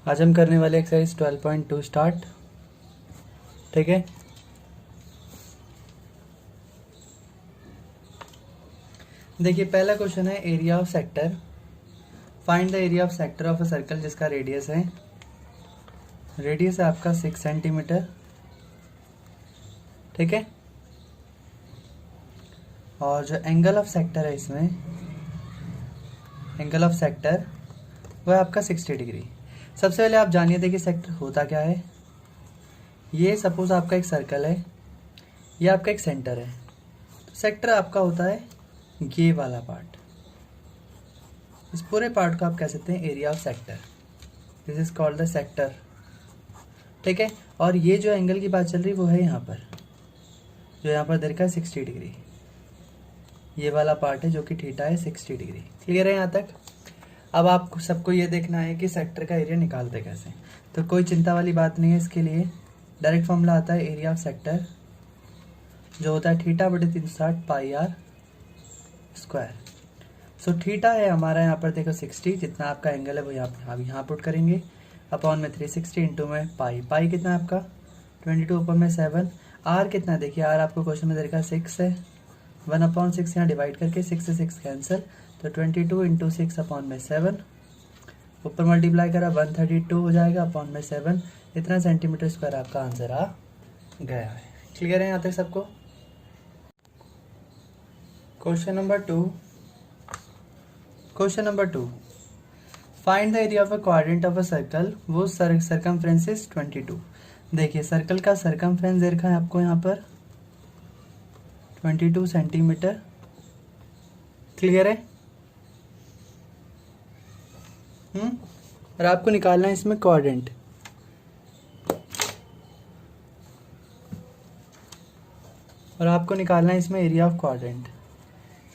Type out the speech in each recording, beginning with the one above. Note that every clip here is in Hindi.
आज हम करने वाले एक्सरसाइज 12.2 स्टार्ट। ठीक है, देखिए पहला क्वेश्चन है area of sector. Find the area of sector of a circle जिसका रेडियस है आपका 6 सेंटीमीटर। ठीक है, और जो एंगल ऑफ सेक्टर है इसमें, एंगल ऑफ सेक्टर वो है आपका 60 डिग्री। सबसे पहले आप जानिए, देखिए सेक्टर होता क्या है। ये सपोज आपका एक सर्कल है, ये आपका एक सेंटर है। तो सेक्टर आपका होता है ये वाला पार्ट। इस पूरे पार्ट को आप कह सकते हैं area of sector. This is called the sector. ठीक है, और ये जो एंगल की बात चल रही है वो है यहाँ पर, जो यहाँ पर देखा है 60 डिग्री। ये वाला पार्ट है जो कि थीटा है 60 डिग्री। क्लियर है यहाँ तक? अब आपको सबको ये देखना है कि सेक्टर का एरिया निकालते कैसे। तो कोई चिंता वाली बात नहीं है इसके लिए। डायरेक्ट फॉर्मूला आता है एरिया ऑफ सेक्टर, जो होता है थीटा बटे 360 pi are square. So theta है हमारा यहाँ पर देखो 60, जितना आपका एंगल है वो यहाँ पुट करेंगे, अपॉन में 360 इंटू में पाई कितना है आपका 22 अपॉन में 7। आर कितना देखिए, आर आपको क्वेश्चन में देखा 6 है। 1/6 यहाँ डिवाइड करके 6 से 6 कैंसिल, तो 22 इंटू 6 अपॉन में 7। ऊपर मल्टीप्लाई करा 132 हो जाएगा अपॉन में 7। इतना सेंटीमीटर स्क्वायर आपका आंसर आ गया है। क्लियर है यहाँ तक सबको? Question number two, find the area of a quadrant of a circle वो सर्कमफ्रेंस इज 22। देखिए सर्कल का सर्कमफ्रेंस दे रखा है आपको यहाँ पर 22 सेंटीमीटर। क्लियर है? और आपको निकालना है इसमें क्वाड्रेंट। और आपको निकालना है इसमें एरिया ऑफ क्वाड्रेंट।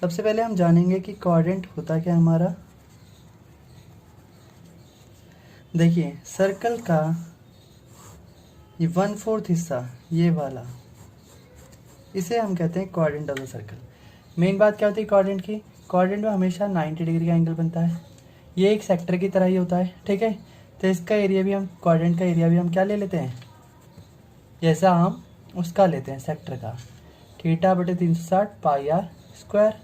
सबसे पहले हम जानेंगे कि क्वाड्रेंट होता क्या हमारा। देखिए सर्कल का ये 1/4 हिस्सा, ये वाला, इसे हम कहते हैं quadrant of the circle. Main बात क्या होती है क्वाड्रेंट की? क्वाड्रेंट में हमेशा 90 डिग्री का एंगल बनता है। ये एक सेक्टर की तरह ही होता है। ठीक है, तो इसका एरिया भी हम, क्वाड्रेंट का एरिया भी हम क्या ले लेते हैं, जैसा हम उसका लेते हैं सेक्टर का, थीटा बटे 360 pi are square.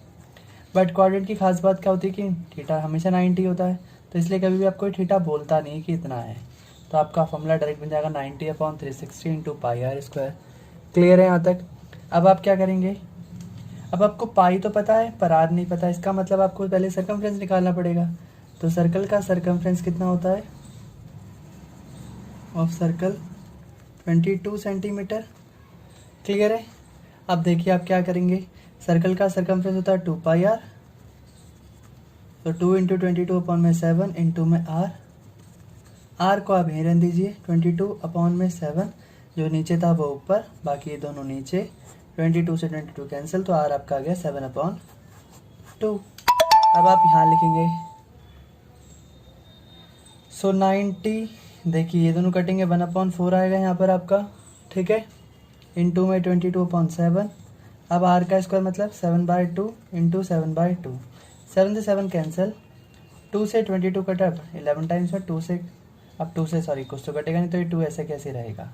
But quadrant की खास बात क्या होती है कि थीटा हमेशा 90 होता है, तो इसलिए कभी भी आपको थीटा बोलता नहीं कि इतना है। तो आपका फॉर्मूला डायरेक्ट बन जाएगा 90/360 into pi are square. Clear है यहाँ तक? अब आप क्या करेंगे, अब आपको पाई तो पता है पर आर नहीं पता। इसका मतलब आपको पहले सर्कमफ्रेंस निकालना पड़ेगा। तो सर्कल का सर्कमफ्रेंस कितना होता है ऑफ सर्कल 22 सेंटीमीटर। क्लियर है? अब देखिए आप क्या करेंगे, सर्कल का सर्कमफ्रेंस होता है 2 पाई आर, तो 2 इंटू 22 अपॉन में 7 इंटू में आर को आप यहीं रहने दीजिए 22 अपॉन में 7। जो नीचे था वो ऊपर, बाकी ये दोनों नीचे। 22 से 22 कैंसिल, तो आर आपका आ गया 7/2। अब आप यहाँ लिखेंगे 90, देखिए ये दोनों कटेंगे 1/4 आएगा यहाँ पर आपका। ठीक है, इंटू में 22/7। अब आर का स्क्वायर मतलब 7/2 इंटू 7/2। 7 से 7 कैंसिल, 2 से 22 कटा 11 टाइम्स में 2 से, अब 2 से सॉरी कुछ तो कटेगा नहीं, तो ये 2 ऐसे कैसे रहेगा।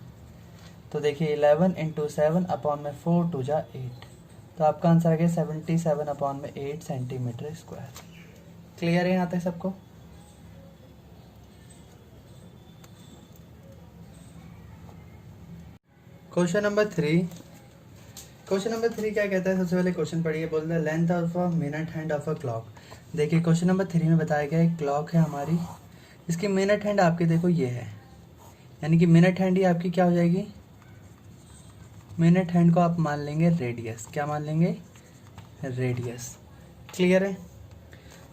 तो देखिए 11 इंटू 7 अपॉन में 4 2 जा 8, तो आपका आंसर आ गया 77/8 सेंटीमीटर स्क्वायर। क्लियर है यहाँ तक सबको? क्वेश्चन नंबर थ्री क्या कहता है? सबसे पहले क्वेश्चन पढ़िए। बोलता है length of a minute hand of a clock. देखिए क्वेश्चन नंबर 3 में बताया गया एक क्लॉक है हमारी, इसकी मिनट हैंड आपकी देखो ये है, यानी कि मिनट हैंड ही आपकी क्या हो जाएगी, मिनट हैंड को आप मान लेंगे रेडियस। क्या मान लेंगे? रेडियस। क्लियर है?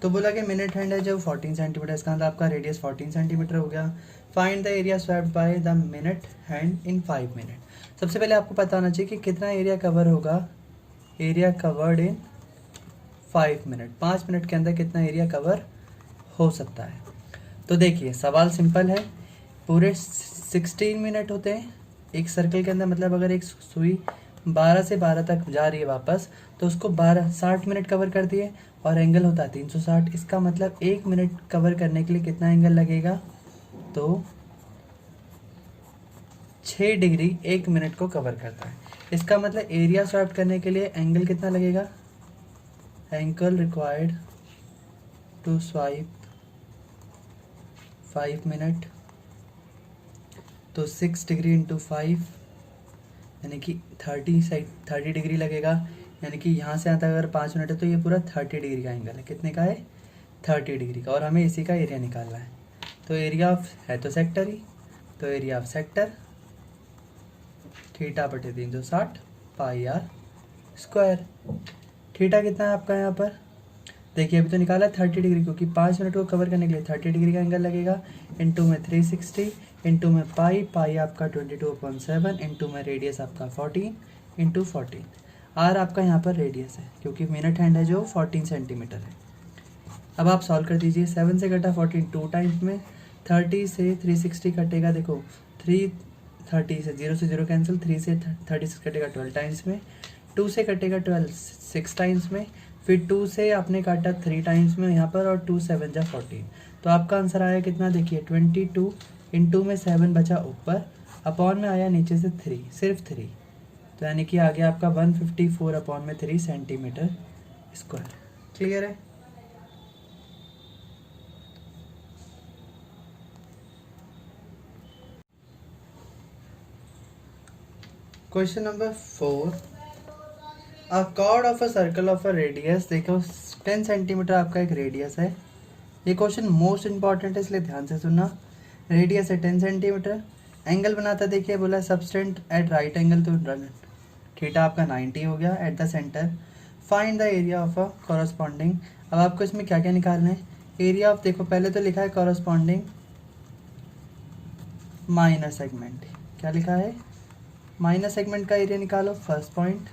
तो बोला कि मिनट हैंड है जो 14 सेंटीमीटर, इसका मतलब आपका रेडियस 14 सेंटीमीटर हो गया। Find the area swept by the minute hand in 5 minute. सबसे पहले आपको पता होना चाहिए कि कितना एरिया कवर होगा, area covered in 5 minute. 5 minute के अंदर कितना एरिया कवर हो सकता है। तो देखिए सवाल सिंपल है, पूरे 16 मिनट होते हैं एक सर्कल के अंदर। मतलब अगर एक सुई 12 से 12 तक जा रही है वापस, तो उसको 60 मिनट कवर कर दिए, और एंगल होता है 360। इसका मतलब 1 मिनट कवर करने के लिए कितना एंगल लगेगा, तो 6 डिग्री 1 मिनट को कवर करता है। इसका मतलब एरिया स्वैप करने के लिए एंगल कितना लगेगा, angle required to swipe 5 minute, तो 6 डिग्री इंटू 5 यानी कि 30 डिग्री लगेगा। यानी कि यहाँ से यहाँ तक अगर 5 मिनट है तो ये पूरा 30 डिग्री का एंगल है। कितने का है, 30 डिग्री का। और हमें इसी का एरिया निकालना है। तो एरिया ऑफ है तो सेक्टर ही, तो एरिया ऑफ सेक्टर थीटा बटे 360 पाई आर स्क्वायर। थीटा कितना है आपका यहाँ पर, देखिए अभी तो निकाला 30 डिग्री, क्योंकि 5 मिनट को कवर करने के लिए 30 डिग्री का एंगल लगेगा। इंटू में 360, इंटू में पाई आपका 22/7, इंटू में रेडियस आपका 14 इंटू 14। आर आपका यहाँ पर रेडियस है, क्योंकि मिनट हैंड है जो 14 सेंटीमीटर है। अब आप सॉल्व कर दीजिए। 7 से कटा 14 2 टाइम्स में, 30 से 360 कटेगा, देखो 330 से 0 से 0 कैंसिल, 3 से 36 कटेगा 12 टाइम्स में, 2 से कटेगा 12 6 टाइम्स में, फिर 2 से आपने काटा 3 टाइम्स में यहाँ पर, और 2 7 जा 14। तो आपका आंसर आया कितना, देखिए 22 इंटू में 7 बचा ऊपर, अपॉन में आया नीचे से 3, सिर्फ 3, तो यानी कि आ गया आपका 154/3 सेंटीमीटर स्क्वायर। क्लियर है। Question number 4, a cord of a circle of a radius, देखो 10 सेंटीमीटर आपका एक रेडियस है। ये क्वेश्चन मोस्ट इंपॉर्टेंट है, इसलिए ध्यान से सुनना। रेडियस है 10 सेंटीमीटर, एंगल बनाता देखिए, बोला सबस्टेंट एट राइट एंगल, तो थीटा आपका 90 हो गया at the centre. Find the area of a corresponding. अब आपको इसमें क्या क्या निकालना है, एरिया ऑफ, देखो पहले तो लिखा है कॉरस्पॉन्डिंग माइनर सेगमेंट, क्या लिखा है, माइनर सेगमेंट का एरिया निकालो, फर्स्ट पॉइंट।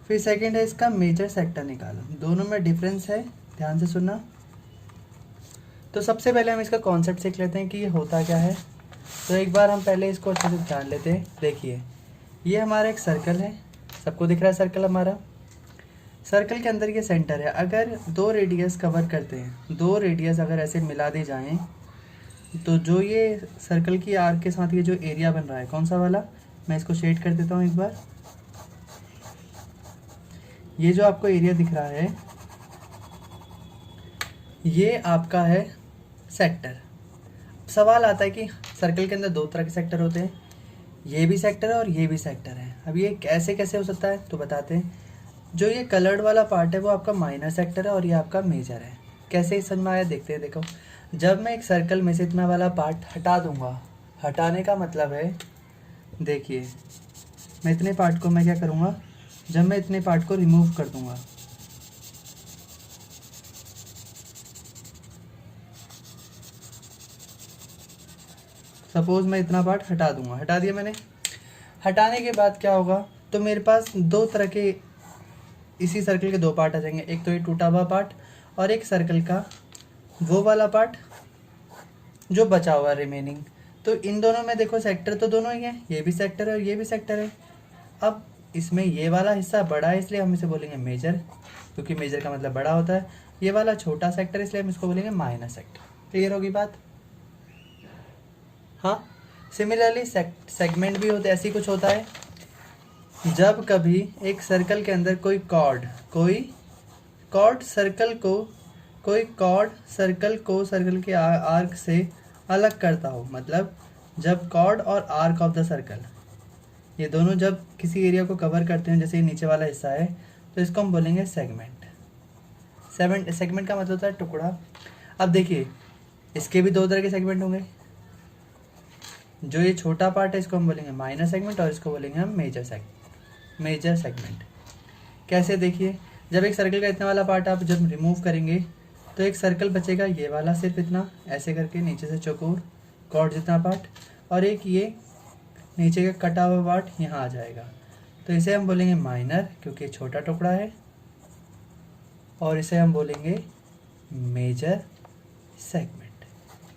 फिर सेकंड है इसका मेजर सेक्टर निकालो, दोनों में डिफरेंस है, ध्यान से सुनना। तो सबसे पहले हम इसका कॉन्सेप्ट सीख लेते हैं कि ये होता क्या है। तो एक बार हम पहले इसको अच्छे से जान लेते हैं। देखिए ये हमारा एक सर्कल है, सबको दिख रहा है सर्कल हमारा। सर्कल के अंदर ये सेंटर है। अगर 2 रेडियस कवर करते हैं, 2 रेडियस अगर ऐसे मिला दी जाएं, तो जो ये सर्कल की आर्क के साथ ये जो एरिया बन रहा है, कौन सा वाला, मैं इसको शेड कर देता हूँ एक बार। ये जो आपको एरिया दिख रहा है, ये आपका है सेक्टर। सवाल आता है कि सर्कल के अंदर 2 तरह के सेक्टर होते हैं, ये भी सेक्टर है और ये भी सेक्टर है। अब ये कैसे कैसे हो सकता है, तो बताते हैं। जो ये कलर्ड वाला पार्ट है वो आपका माइनर सेक्टर है और ये आपका मेजर है। कैसे समझ में आया, देखते हैं। देखो जब मैं एक सर्कल में से इतना वाला पार्ट हटा दूंगा, हटाने का मतलब है, देखिए मैं इतने पार्ट को मैं क्या करूँगा, जब मैं इतने पार्ट को रिमूव कर दूंगा, सपोज मैं इतना पार्ट हटा दूंगा, हटा दिया मैंने। हटाने के बाद क्या होगा, तो मेरे पास 2 तरह के इसी सर्कल के 2 पार्ट आ जाएंगे। एक तो ये टूटा हुआ पार्ट, और एक सर्कल का वो वाला पार्ट जो बचा हुआ रिमेनिंग। तो इन दोनों में देखो सेक्टर तो दोनों ही है, ये भी सेक्टर है और ये भी सेक्टर है। अब इसमें ये वाला हिस्सा बड़ा है, इसलिए हम इसे बोलेंगे मेजर, क्योंकि मेजर का मतलब बड़ा होता है। ये वाला छोटा सेक्टर, इसलिए हम इसको बोलेंगे माइनर सेक्टर। क्लियर होगी बात। हाँ, सिमिलरली सेगमेंट भी होते, ऐसी कुछ होता है। जब कभी एक सर्कल के अंदर कोई कॉर्ड सर्कल के आर्क से अलग करता हो, मतलब जब कॉर्ड और आर्क ऑफ द सर्कल, ये दोनों जब किसी एरिया को कवर करते हैं, जैसे ये नीचे वाला हिस्सा है, तो इसको हम बोलेंगे सेगमेंट। सेगमेंट का मतलब होता है टुकड़ा। अब देखिए इसके भी 2 तरह के सेगमेंट होंगे। जो ये छोटा पार्ट है इसको हम बोलेंगे माइनर सेगमेंट, और इसको बोलेंगे हम मेजर सेगमेंट। कैसे, देखिए जब एक सर्कल का इतना वाला पार्ट आप जब रिमूव करेंगे, तो एक सर्कल बचेगा ये वाला, सिर्फ इतना, ऐसे करके नीचे से चौकोर कॉर्ड जितना पार्ट, और एक ये नीचे का कटा हुआ पार्ट यहाँ आ जाएगा। तो इसे हम बोलेंगे माइनर, क्योंकि छोटा टुकड़ा है, और इसे हम बोलेंगे मेजर सेगमेंट।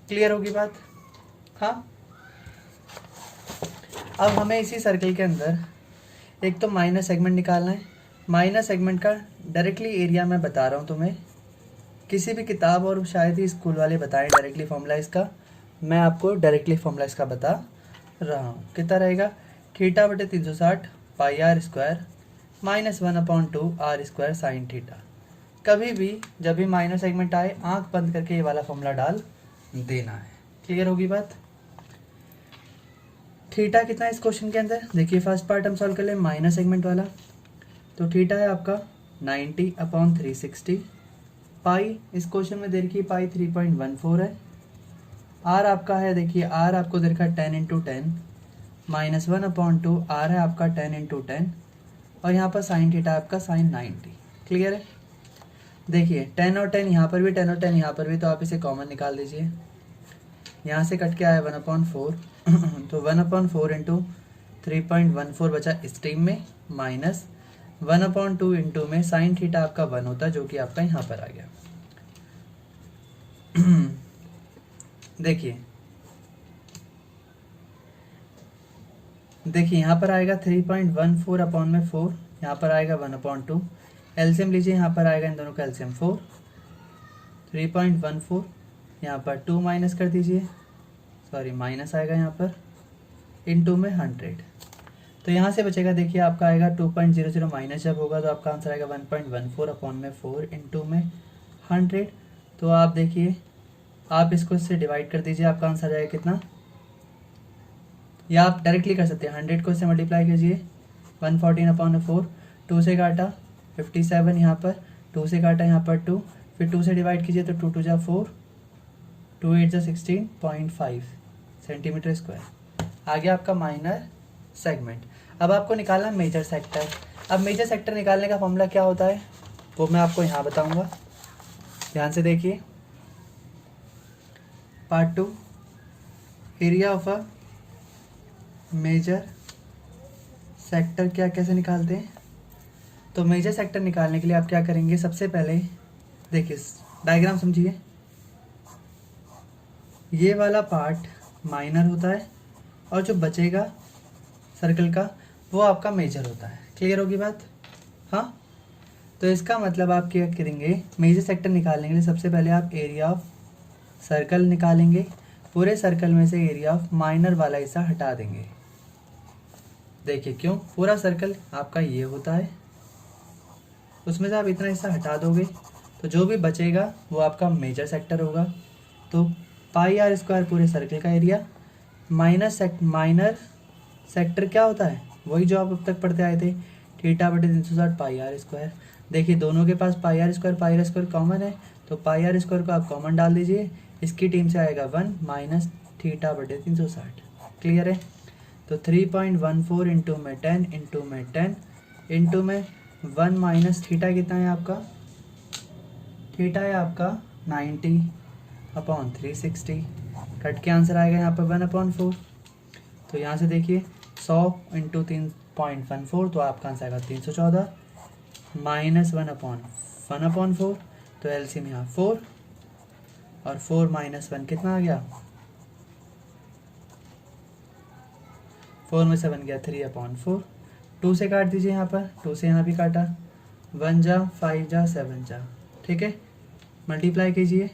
क्लियर होगी बात। हाँ, अब हमें इसी सर्कल के अंदर एक तो माइनर सेगमेंट निकालना है। माइनर सेगमेंट का डायरेक्टली एरिया मैं बता रहा हूँ तुम्हें, किसी भी किताब और शायद ही स्कूल वाले बताएं डायरेक्टली फॉर्मूला इसका। मैं आपको डायरेक्टली फॉर्मूला इसका बता रहा हूँ। कितना रहेगा, थीटा बटे 360 pi are square minus 1/2 r square sine theta. कभी भी जब भी माइनर सेगमेंट आए आंख बंद करके ये वाला फॉर्मूला डाल देना है। क्लियर होगी बात। थीटा कितना है इस क्वेश्चन के अंदर, देखिए फर्स्ट पार्ट हम सॉल्व कर ले माइनर सेगमेंट वाला। तो थीटा है आपका 90/360। पाई इस क्वेश्चन में दे रखी है पाई 3.14 है। आर आपका है, देखिए आर आपको दे रखा है 10 × 10 माइनस 1/2 आर है आपका 10 × 10 और यहाँ पर साइन थीटा आपका साइन 90। क्लियर है। देखिए 10 और 10 यहाँ पर भी, 10 और 10 यहाँ पर भी, तो आप इसे कॉमन निकाल दीजिए। यहाँ से कट के आया 1/4 तो 1/4 इंटू 3.14 बचा स्ट्रीम में माइनस 1/2 इंटू में साइन थीटा आपका 1 होता है जो कि आपका यहाँ पर आ गया। देखिए यहाँ पर आएगा 3.14 अपॉन में 4, यहाँ पर आएगा 1/2। एलसीएम लीजिए, यहाँ पर आएगा इन दोनों का एलसीएम 4। 3.14 यहाँ पर 2 माइनस कर दीजिए, सॉरी माइनस आएगा यहाँ पर इनटू में 100। तो यहाँ से बचेगा, देखिए आपका आएगा 2.00 माइनस जब होगा तो आपका आंसर आएगा 1.14 अपॉन में 4 इंटू में 100। तो आप देखिए आप इसको इससे डिवाइड कर दीजिए, आपका आंसर आएगा कितना, या आप डायरेक्टली कर सकते हैं 100 को इससे मल्टीप्लाई कीजिए 114 अपॉन में 4, 2 से काटा 57 यहाँ पर, 2 से काटा यहाँ पर 2, फिर 2 से डिवाइड कीजिए तो 2 2 जा 4, 2 8 जा 16.5 सेंटीमीटर स्क्वायर। आ गया आपका माइनर सेगमेंट। अब आपको निकालना है मेजर सेक्टर। अब मेजर सेक्टर निकालने का फॉर्मूला क्या होता है वो मैं आपको यहाँ बताऊँगा, ध्यान से देखिए। Part 2 area of a major sector क्या कैसे निकालते हैं। तो मेजर सेक्टर निकालने के लिए आप क्या करेंगे, सबसे पहले देखिए डायग्राम समझिए। ये वाला पार्ट माइनर होता है और जो बचेगा सर्कल का वो आपका मेजर होता है। क्लियर होगी बात। हाँ, तो इसका मतलब आप क्या करेंगे, मेजर सेक्टर निकालने के लिए सबसे पहले आप एरिया ऑफ सर्कल निकालेंगे। पूरे सर्कल में से एरिया ऑफ माइनर वाला हिस्सा हटा देंगे। देखिए क्यों, पूरा सर्कल आपका ये होता है, उसमें से आप इतना हिस्सा हटा दोगे तो जो भी बचेगा वो आपका मेजर सेक्टर होगा। तो पाई आर स्क्वायर पूरे सर्कल का एरिया माइनर सेक्टर क्या होता है, वही जो आप अब तक पढ़ते आए थे, थीटा बटे 360 पाई आर स्क्वायर। देखिए दोनों के पास पाई आर स्क्वायर कॉमन है, तो पाई आर स्क्वायर को आप कॉमन डाल दीजिए, इसकी टीम से आएगा 1 माइनस थीटा बटे 360। क्लियर है। तो 3.14 इंटू में 10 इंटू में 10 इंटू में 1 माइनस थीटा कितना है आपका, थीटा है आपका 90/360। कट के आंसर आएगा यहाँ पर 1/4। तो यहाँ से देखिए 100 इंटू 3.14 तो आपका आंसर आएगा 314 माइनस 1/4। तो एलसीएम यहाँ 4 और 4 माइनस 1 कितना आ गया, 4 में से 1 गया 3/4। 2 से काट दीजिए यहाँ पर, 2 से यहाँ भी काटा, 1 जा 5 जा 7 जा, ठीक है। मल्टीप्लाई कीजिए,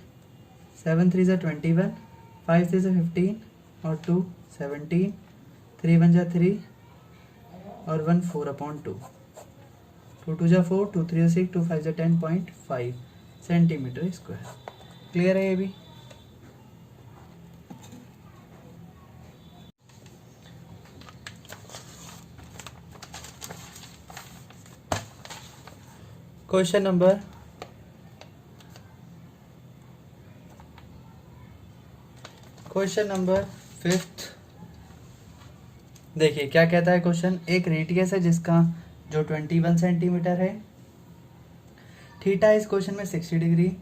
7 3 जा 21, 5 3 जा 15 और 2 17, 3 1 जा 3 और 1 4/2, 2 2 जा 4, 2 3 जा 6, 2 5 जा 10.5 सेंटीमीटर स्क्वायर। क्लियर है ये भी। Question number 5th। देखिए क्या कहता है क्वेश्चन, एक रेडियस है जिसका जो 21 सेंटीमीटर है, थीटा इस क्वेश्चन में 60 डिग्री,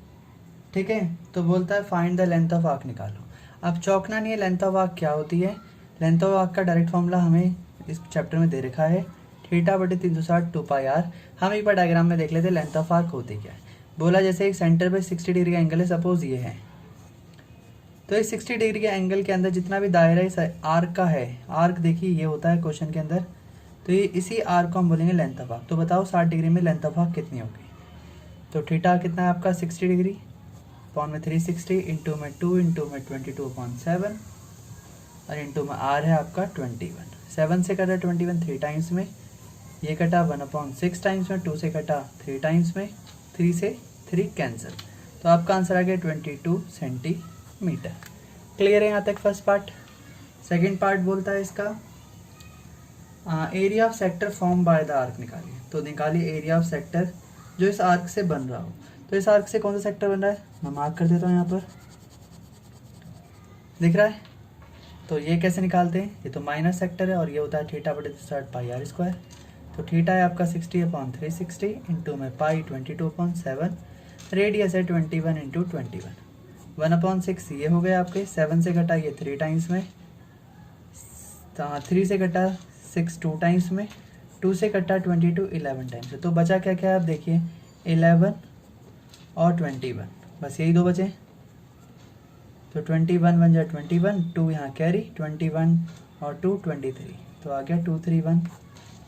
ठीक है। तो बोलता है find the length of arc निकालो। अब चौंकना नहीं है, लेंथ ऑफ आर्क क्या होती है। लेंथ ऑफ आर्क का डायरेक्ट फॉर्मूला हमें इस चैप्टर में दे रखा है, थीटा बटे 360 2 पाई आर। हम एक बार डायग्राम में देख लेते लेंथ ऑफ आर्क होती क्या है। बोला जैसे एक सेंटर पे 60 डिग्री का एंगल है, सपोज ये है, तो इस 60 डिग्री के एंगल के अंदर जितना भी दायरा इस आर्क का है, आर्क देखिए ये होता है क्वेश्चन के अंदर, तो ये इसी आर्क को हम बोलेंगे लेंथ ऑफ आर्क। तो बताओ 60 डिग्री में लेंथ ऑफ आर्क कितनी होगी। तो थीटा कितना है आपका 60 डिग्री, अपॉन में 360 इंटू में 2 इंटू में 22/7 और इंटू में आर है आपका 21। 7 से कटा 21 3 टाइम्स में, ये कटा 1/6 टाइम्स में, 2 से कटा 3 टाइम्स में, 3 से 3 कैंसिल, तो आपका आंसर आ गया 22 सेंटीमीटर। क्लियर है यहाँ तक फर्स्ट पार्ट। सेकंड पार्ट बोलता है इसका area of sector form by the arc निकालिए। तो निकालिए एरिया ऑफ सेक्टर जो इस आर्क से बन रहा हो। तो इस आर्क से कौन सा सेक्टर बन रहा है, मैं मार्क कर देता हूँ यहाँ पर, दिख रहा है। तो ये कैसे निकालते हैं, ये तो माइनस सेक्टर है और ये होता है थीटा बटे 3/πr²। तो थीटा है आपका 60/360 इंटू में पाई 22/7, रेडियस है 21 इंटू 21, 1/6 ये हो गया आपके। 7 से घटा ये 3 टाइम्स में, 3 से घटा 6 2 टाइम्स में, 2 से कटा 22 11 टाइम्स में। तो बचा क्या क्या आप देखिए 11 और 21, बस यही दो बचे। तो 21 बन जाए 21, 2 यहाँ कैरी, 21 और 2 23, तो आ गया 231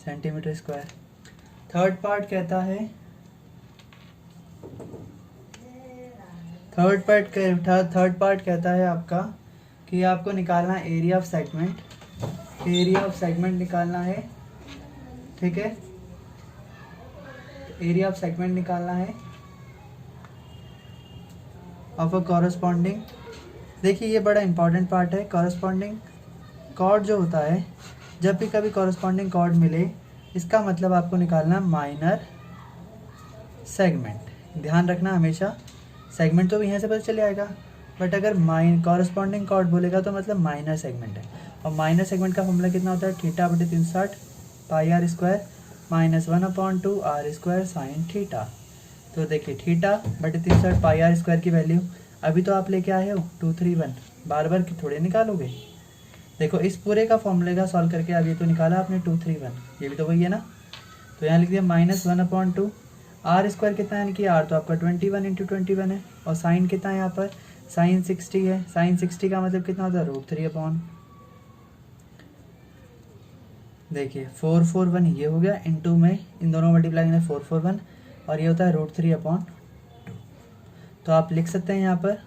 सेंटीमीटर स्क्वायर। थर्ड पार्ट कहता है थर्ड पार्ट कहता है आपका कि आपको निकालना है area of segment. Area of segment निकालना है, ठीक है। एरिया ऑफ सेगमेंट निकालना है ऑफ अ कॉरस्पॉन्डिंग। देखिए ये बड़ा इंपॉर्टेंट पार्ट है। कॉरस्पॉन्डिंग कॉर्ड जो होता है, जब भी कभी कॉरस्पॉन्डिंग कॉर्ड मिले, इसका मतलब आपको निकालना माइनर सेगमेंट। ध्यान रखना हमेशा, सेगमेंट तो भी यहाँ से पता चले आएगा, बट अगर कॉरस्पॉन्डिंग कॉर्ड बोलेगा तो मतलब माइनर सेगमेंट है। और माइनर सेगमेंट का फॉर्मूला कितना होता है, थीटा बटे 360πr² minus 1/2 r² sine theta. तो देखिए थीटा बटे 360πr² की वैल्यू अभी तो आप लेके आए हो 231, बार बार की थोड़े निकालोगे। देखो इस पूरे का फॉर्मूले का सॉल्व करके अब ये तो निकाला आपने 231, ये भी तो वही है ना। तो यहाँ लिख दिया माइनस 1/2 r² कितना है, यानी कि r तो आपका 21 इंटू 21 है, और साइन कितना है यहाँ पर, साइन 60 है। साइन 60 का मतलब कितना होता है, √3 देखिए 441 ये हो गया, इंटू में इन दोनों मल्टीप्लाई करना 441 और ये होता है √3/2। तो आप लिख सकते हैं यहाँ पर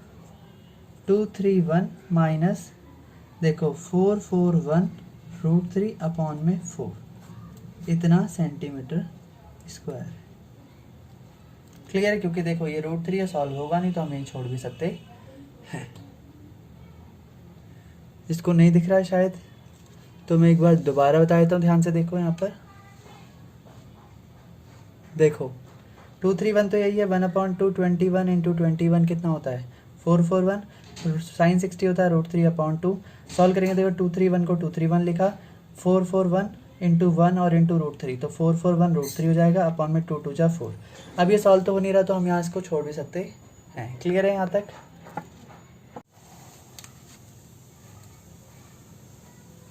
231 माइनस देखो 441 √3/4, इतना सेंटीमीटर स्क्वायर। क्लियर है, क्योंकि देखो ये √3 सॉल्व होगा नहीं तो हम यही छोड़ भी सकते हैं। जिसको नहीं दिख रहा है शायद, तो मैं एक बार दोबारा बता देता हूँ, ध्यान से देखो यहाँ पर। देखो 231 तो यही है, 1/2 21 इंटू 21 कितना होता है 441, साइन 60 होता है √3/2। सॉल्व करेंगे, देखो 231 को 231 लिखा, 441 इंटू 1 और इंटू √3, तो 441 √3 हो जाएगा, अपॉन में 2 2 जा 4। अब ये सॉल्व तो हो नहीं रहा, तो हम यहाँ इसको छोड़ भी सकते हैं। क्लियर है यहाँ तक।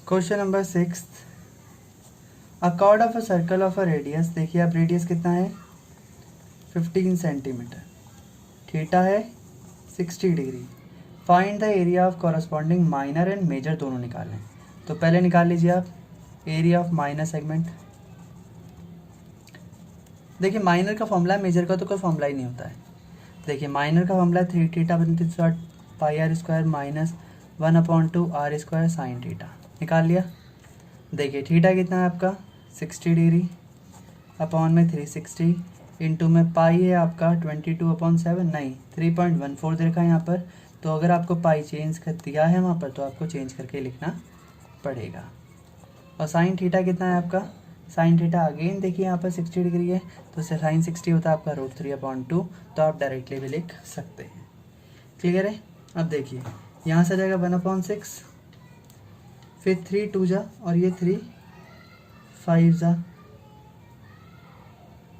Question number 6, a cord of a circle of a radius. देखिए आप रेडियस कितना है 15 सेंटीमीटर, थीटा है 60 degree. Find the area of corresponding minor and major दोनों निकालें। तो पहले निकाल लीजिए आप एरिया ऑफ माइनर सेगमेंट। देखिए माइनर का फॉर्मूला है, मेजर का तो कोई फॉर्मूला ही नहीं होता है। देखिए माइनर का फॉर्मूला है 3 थीटा बटे 360πr² minus 1/2 r² sine theta. निकाल लिया। देखिए थीटा कितना है आपका 60 डिग्री, अपॉन में 360 इंटू में पाई है आपका 22/7, नहीं 3.14 देखा यहाँ पर। तो अगर आपको पाई चेंज कर दिया है वहाँ पर, तो आपको चेंज करके लिखना पड़ेगा। और साइन थीटा कितना है आपका, साइन थीटा अगेन देखिए यहाँ पर 60 डिग्री है, तो साइन 60 होता है आपका √3/2, तो आप डायरेक्टली भी लिख सकते हैं। क्लियर है। अब देखिए यहाँ से जाएगा 1/6, फिर 3 2 जा और ये 3 5 जा।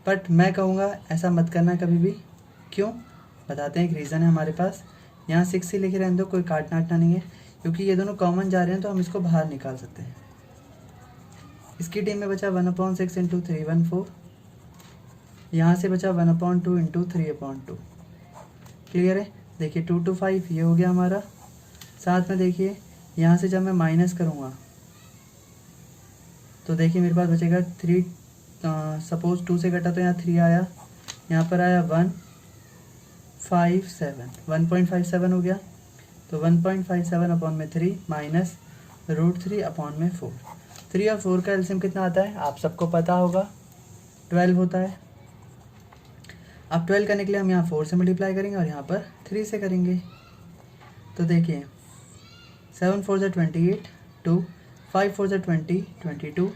बट मैं कहूँगा ऐसा मत करना कभी भी। क्यों, बताते हैं, एक रीज़न है हमारे पास। यहाँ 6 ही लिखे रहने दो, कोई काटना हटना नहीं है, क्योंकि ये दोनों कॉमन जा रहे हैं तो हम इसको बाहर निकाल सकते हैं। इसकी टीम में बचा 1/6 इंटू 314, यहाँ से बचा 1/2 इंटू 3/2। क्लियर है। देखिए 2 2 5 ये हो गया हमारा। साथ में देखिए यहाँ से जब मैं माइनस करूँगा तो देखिए मेरे पास बचेगा 3, सपोज 2 से कटा तो यहाँ 3 आया, यहाँ पर आया 1 1.57 हो गया, तो 1.57 अपॉन में 3 माइनस √3 अपॉन में 4। 3 और 4 का एलसीएम कितना आता है आप सबको पता होगा, 12 होता है। अब 12 करने के लिए हम यहाँ 4 से मल्टीप्लाई करेंगे और यहाँ पर 3 से करेंगे। तो देखिए 7 4 ज़ा 28, 2 5 4 ज़ा 20, 22,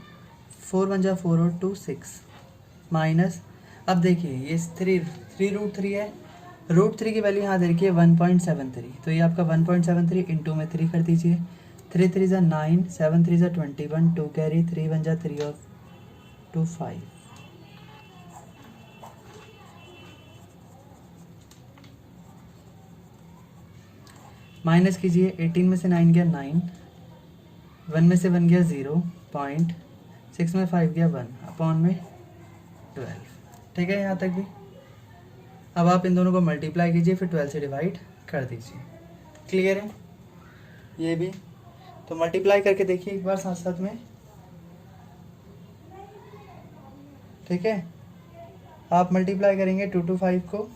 4 1 ज़ा 4 और 2 6 माइनस, अब देखिए ये 3 √3 है, √3 की वैल्यू यहाँ देखिए 1.73, तो ये आपका 1.73 इंटू में 3 कर दीजिए। 3 3 ज़ा 9, 7 3 ज़ा 21, 2 कैरी, 3 1 ज़ा 3 और 2 5। माइनस कीजिए, 18 में से 9 गया 9, 1 में से 1 गया 0, 6 में 5 गया 1 अपॉन में 12। ठीक है यहाँ तक भी। अब आप इन दोनों को मल्टीप्लाई कीजिए, फिर 12 से डिवाइड कर दीजिए। क्लियर है ये भी? तो मल्टीप्लाई करके देखिए एक बार साथ साथ में। ठीक है, आप मल्टीप्लाई करेंगे 2 to 5 को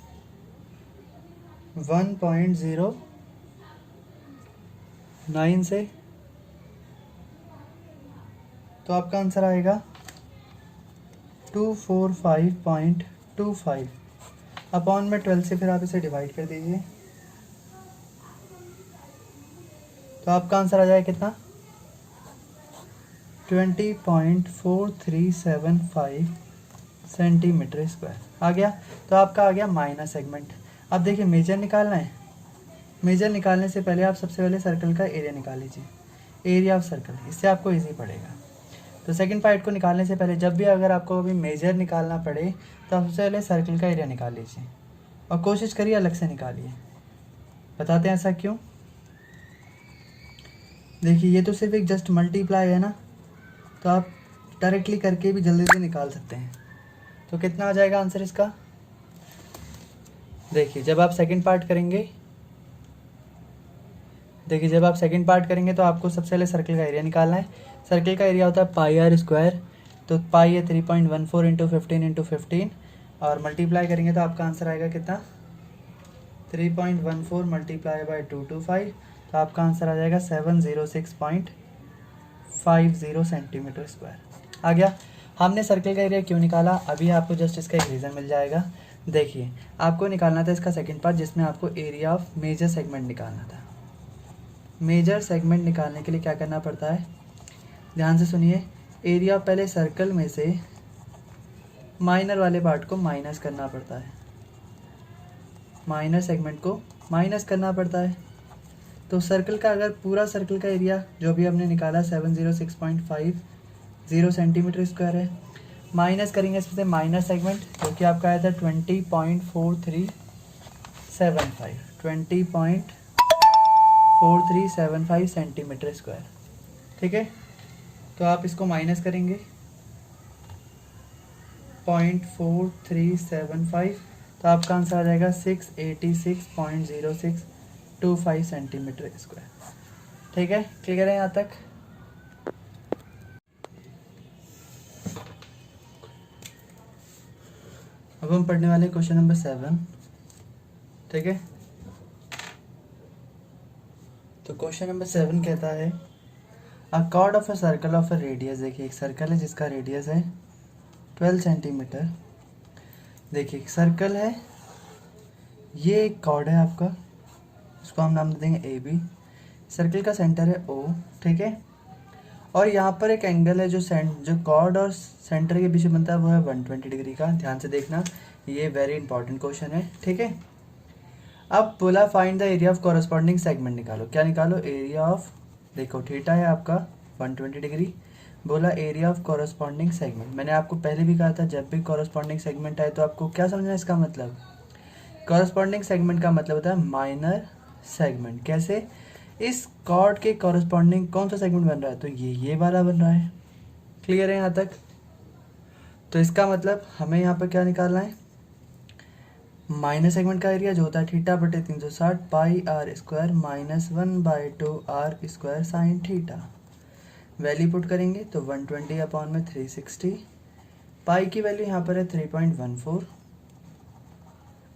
1.09 से, तो आपका आंसर आएगा 245.25 अपॉन में 12 से फिर आप इसे डिवाइड कर दीजिए, तो आपका आंसर आ जाएगा कितना 20.4375 सेंटीमीटर स्क्वायर आ गया। तो आपका आ गया माइनर सेगमेंट। अब देखिए मेजर निकालना है, मेजर निकालने से पहले आप सबसे पहले सर्कल का एरिया निकाल लीजिए, एरिया ऑफ सर्कल, इससे आपको इजी पड़ेगा। तो सेकंड पार्ट को निकालने से पहले जब भी अगर आपको अभी मेजर निकालना पड़े तो आप सबसे पहले सर्कल का एरिया निकाल लीजिए और कोशिश करिए अलग से निकालिए। बताते हैं ऐसा क्यों। देखिए ये तो सिर्फ एक जस्ट मल्टीप्लाई है ना, तो आप डायरेक्टली करके भी जल्दी से निकाल सकते हैं। तो कितना आ जाएगा आंसर इसका, देखिए जब आप सेकंड पार्ट करेंगे, देखिए जब आप सेकंड पार्ट करेंगे तो आपको सबसे पहले सर्कल का एरिया निकालना है। सर्कल का एरिया होता है पाई आर स्क्वायर, तो पाई है 3.14 इंटू 15 इंटू 15 और मल्टीप्लाई करेंगे तो आपका आंसर आएगा कितना 3.14 मल्टीप्लाई बाई 225, तो आपका आंसर आ जाएगा 706.50 सेंटीमीटर स्क्वायर आ गया। हमने सर्कल का एरिया क्यों निकाला, अभी आपको जस्ट इसका एक रीज़न मिल जाएगा। देखिए आपको निकालना था इसका सेकंड पार्ट जिसमें आपको एरिया ऑफ मेजर सेगमेंट निकालना था। मेजर सेगमेंट निकालने के लिए क्या करना पड़ता है, ध्यान से सुनिए। एरिया पहले सर्कल में से माइनर वाले पार्ट को माइनस करना पड़ता है, माइनर सेगमेंट को माइनस करना पड़ता है। तो सर्कल का अगर पूरा सर्कल का एरिया जो भी हमने निकाला 706.50 सेंटीमीटर स्क्वायर है, माइनस करेंगे इसमें से माइनर सेगमेंट जो कि आपका आया था 20.4375 सेंटीमीटर स्क्वायर। ठीक है, तो आप इसको माइनस करेंगे 0.4375, तो आपका आंसर आ जाएगा 686.0625 सेंटीमीटर स्क्वायर। ठीक है, क्लियर है यहाँ तक। अब हम पढ़ने वाले क्वेश्चन नंबर 7। ठीक है, तो क्वेश्चन नंबर 7 कहता है अ cord of a circle of a radius. देखिए एक सर्कल है जिसका रेडियस है 12 सेंटीमीटर। देखिए एक सर्कल है, ये एक कॉर्ड है आपका, इसको हम नाम दे देंगे ए बी। सर्कल का सेंटर है ओ, ठीक है, और यहाँ पर एक एंगल है जो कॉर्ड और सेंटर के बीच में बनता है वो है 120 डिग्री का। ध्यान से देखना, ये वेरी इंपॉर्टेंट क्वेश्चन है। ठीक है, अब बोला find the area of corresponding segment निकालो। क्या निकालो, एरिया ऑफ, देखो थीटा है आपका 120 डिग्री, बोला एरिया ऑफ कॉरस्पॉन्डिंग सेगमेंट। मैंने आपको पहले भी कहा था जब भी कॉरस्पॉन्डिंग सेगमेंट आए तो आपको क्या समझना है इसका मतलब। कॉरस्पॉन्डिंग सेगमेंट का मतलब होता है माइनर सेगमेंट। कैसे, इस कॉर्ड के कॉरस्पॉन्डिंग कौन सा सेगमेंट बन रहा है, तो ये वाला बन रहा है। क्लियर है यहाँ तक। तो इसका मतलब हमें यहाँ पर क्या निकालना है, माइनर सेगमेंट का एरिया जो होता है थीटा बटे 360 pi are square minus 1/2 r square sine theta. Value put करेंगे तो 120 अपॉन में 360, पाई की वैल्यू यहाँ पर है 3.14।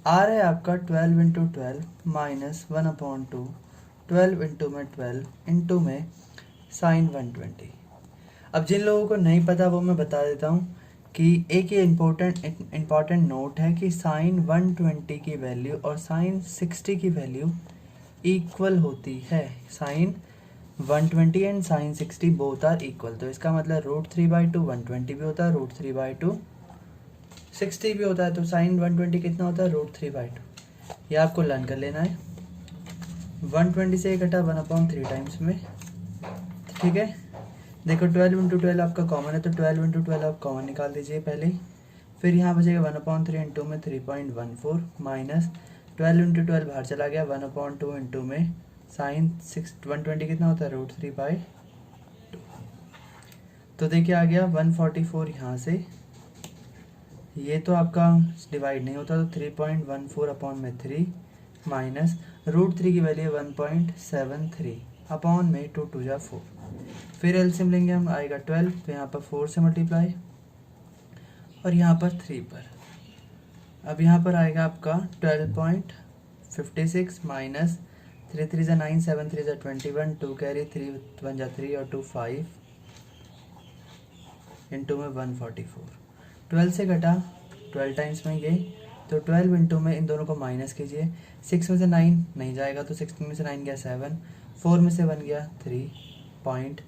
आर है आपका 12 इंटू 12 माइनस 1/2, 12 इंटू में 12 इंटू में साइन 120। अब जिन लोगों को नहीं पता वो मैं बता देता हूँ कि एक ये इम्पॉर्टेंट नोट है कि साइन 120 की वैल्यू और साइन 60 की वैल्यू इक्वल होती है। Sine 120 and sine 60 both are equal. तो इसका मतलब √3/2 120 भी होता है, √3/2 60 भी होता है। तो साइन 120 कितना होता है, √3/2। ये आपको लर्न कर लेना है। 120 से घटा 1/3 टाइम्स में, ठीक है। देखो 12 इंटू 12 आपका कॉमन है, तो 12 इंटू 12 आप कॉमन निकाल दीजिए पहले। फिर यहाँ बचेगा 1/3 इंटू में 3.14 माइनस 12 इंटू 12 बाहर चला गया, 1/2 इंटू में साइन 120 कितना होता है, √3/2। तो देखिए आ गया 144 यहाँ से। ये तो आपका डिवाइड नहीं होता, तो 3.14/3 माइनस √3 की वैल्यू 1.73 अपॉन में 2 2 जा 4। फिर एलसीएम लेंगे हम, आएगा 12, तो यहाँ पर 4 से मल्टीप्लाई और यहाँ पर 3 पर। अब यहाँ पर आएगा आपका 12.56 माइनस 3 3 जा 9, 7 3 जा 21, 2 कैरी 3 1 जा 3 और 2 5 इंटू में 144। 12 से घटा 12 टाइम्स में ये, तो 12 इंटू में इन दोनों को माइनस कीजिए। 6 में से 9 नहीं जाएगा, तो 16 में से 9 गया 7, 4 में से 1 गया 3,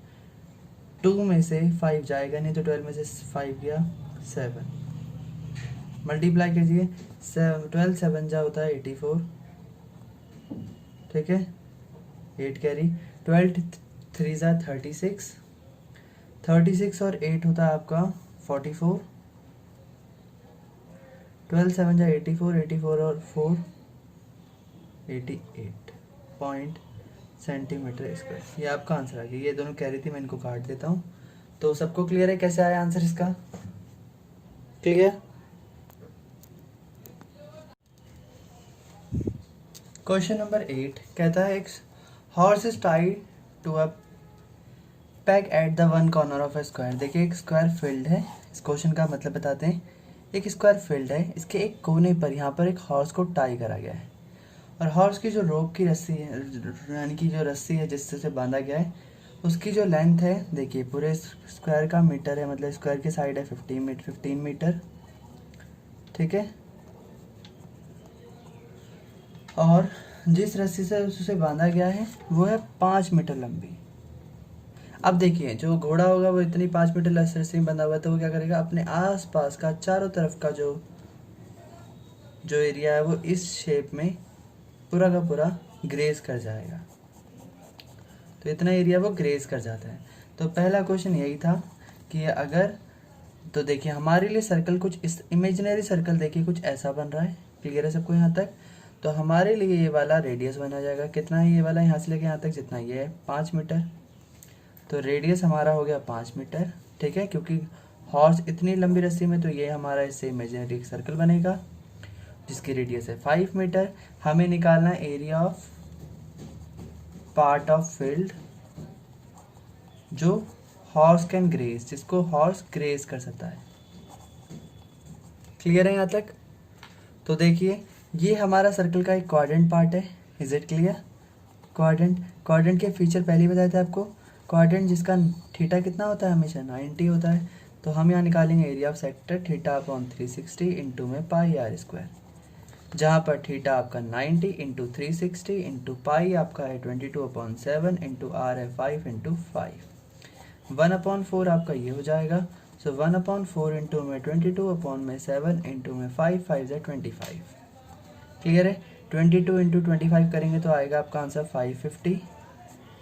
2 में से 5 जाएगा नहीं, तो 12 में से 5 गया 7। मल्टीप्लाई कीजिए, 12 7 जा होता है 84, ठीक है, 8 कैरी, 12 3 जा 36, 36 और 8 होता है आपका 44, 12 7 जा 84, 84 और 4 88 पॉइंट सेंटीमीटर स्क्वायर। ये आपका आंसर आ गया। ये दोनों कैरी थी, मैं इनको काट देता हूँ। तो सबको क्लियर है कैसे आया आंसर इसका? क्लियर। क्वेश्चन नंबर 8 कहता है एक horse is tied to a pack at the one corner of a square. देखिए एक स्क्वायर फील्ड है, इस क्वेश्चन का मतलब बताते हैं। एक स्क्वायर फील्ड है, इसके एक कोने पर यहाँ पर एक हॉर्स को टाई करा गया है, और हॉर्स की जो रोप की रस्सी है, यानी कि जो रस्सी है जिससे उसे बांधा गया है, उसकी जो लेंथ है, देखिए पूरे स्क्वायर का मीटर है, मतलब स्क्वायर की साइड है 15 मीटर, ठीक है। और जिस रस्सी से उसे बांधा गया है वो है 5 मीटर लंबी। अब देखिए जो घोड़ा होगा वो इतनी 5 मीटर रस्सी में बंधा हुआ है, तो वो क्या करेगा, अपने आसपास का चारों तरफ का जो एरिया है वो इस शेप में पूरा का पूरा ग्रेज कर जाएगा। तो इतना एरिया वो ग्रेज कर जाता है। तो पहला क्वेश्चन यही था कि अगर, तो देखिए हमारे लिए सर्कल कुछ इस इमेजिनरी सर्कल देखिए कुछ ऐसा बन रहा है। क्लियर है सबको यहाँ तक? तो हमारे लिए ये वाला रेडियस बना जाएगा। कितना है ये वाला, यहाँ से लेके यहाँ तक जितना ये है 5 मीटर। तो रेडियस हमारा हो गया 5 मीटर, ठीक है, क्योंकि हॉर्स इतनी लंबी रस्सी में, तो ये हमारा इससे इमेजिनरी सर्कल बनेगा जिसकी रेडियस है 5 मीटर। हमें निकालना है area of part of field जो हॉर्स कैन ग्रेज, जिसको हॉर्स ग्रेज कर सकता है। क्लियर है यहाँ तक? तो देखिए ये हमारा सर्कल का एक क्वाड्रेंट पार्ट है। Is it clear? क्वाड्रेंट के फीचर पहले ही बताए थे आपको। क्वाड्रेंट जिसका थीटा कितना होता है, हमेशा 90 होता है। तो हम यहाँ निकालेंगे area of sector theta upon 360 into में पाई आर स्क्वायर, जहाँ पर थीटा आपका 90 इंटू 360 इंटू पाई आपका है 22/7 इंटू आर है 5 इंटू 5। 1/4 आपका ये हो जाएगा। सो 1/4 इंटू में 22/7 इंटू में 5 5 है 25। क्लियर है? 22 इंटू 25 करेंगे तो आएगा आपका आंसर 550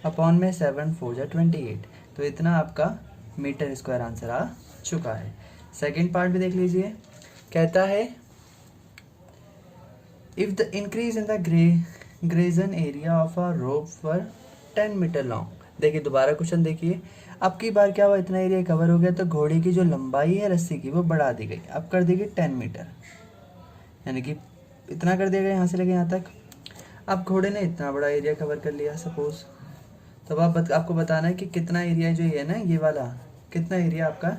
अपॉन में 7 4 जा 28। तो इतना आपका मीटर स्क्वायर आंसर आ चुका है। सेकेंड पार्ट भी देख लीजिए। कहता है if the increase in the grazing area of a rope for 10 metre long. देखिए दोबारा क्वेश्चन देखिए। अब की बार क्या हुआ, इतना एरिया कवर हो गया, तो घोड़े की जो लंबाई है रस्सी की वो बढ़ा दी गई। अब कर दी गई 10 मीटर, यानी कि इतना कर दिया गया यहाँ से लेके यहाँ तक। अब घोड़े ने इतना बड़ा एरिया कवर कर लिया सपोज, तो अब आपको बताना है कि कितना एरिया जो ये है ना, ये वाला कितना एरिया आपका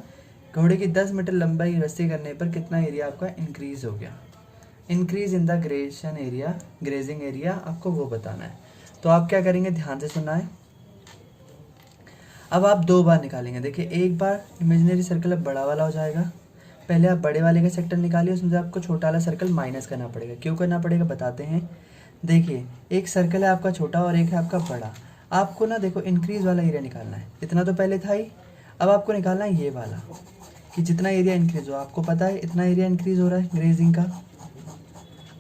घोड़े की 10 मीटर लंबाई रस्सी करने पर कितना एरिया आपका इंक्रीज हो गया। Increase in the grazing area आपको वो बताना है। तो आप क्या करेंगे, ध्यान से सुनना है। अब आप 2 बार निकालेंगे। देखिए, एक बार इमेजिनरी सर्कल अब बड़ा वाला हो जाएगा। पहले आप बड़े वाले का सेक्टर निकालिए, उसमें से आपको छोटा वाला सर्कल माइनस करना पड़ेगा। क्यों करना पड़ेगा बताते हैं। देखिए, एक सर्कल है आपका छोटा और एक है आपका बड़ा। आपको ना देखो इंक्रीज वाला एरिया निकालना है। इतना तो पहले था ही, अब आपको निकालना है ये वाला, कि जितना एरिया इंक्रीज हो। आपको पता है इतना एरिया इंक्रीज हो रहा है ग्रेजिंग का।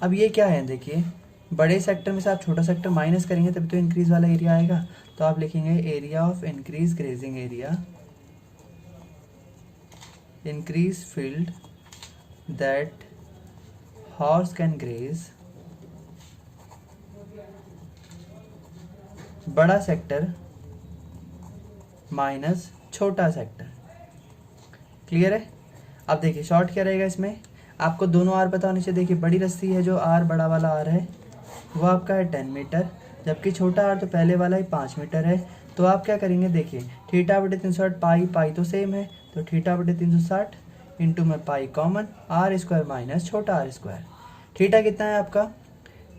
अब ये क्या है, देखिए बड़े सेक्टर में से आप छोटा सेक्टर माइनस करेंगे तभी तो इंक्रीज वाला एरिया आएगा। तो आप लिखेंगे area of increase grazing area, increase field that horse can graze, बड़ा सेक्टर माइनस छोटा सेक्टर। क्लियर है। अब देखिए शॉर्ट क्या रहेगा इसमें, आपको दोनों आर पता होने चाहिए। देखिए बड़ी रस्सी है जो आर, बड़ा वाला आर है वो आपका है 10 मीटर, जबकि छोटा आर तो पहले वाला ही 5 मीटर है। तो आप क्या करेंगे, देखिए थीटा बटे 360 पाई तो सेम है, तो थीटा बटे 360 इंटू में pi common, R square minus छोटा आर स्क्वायर। थीटा कितना है आपका,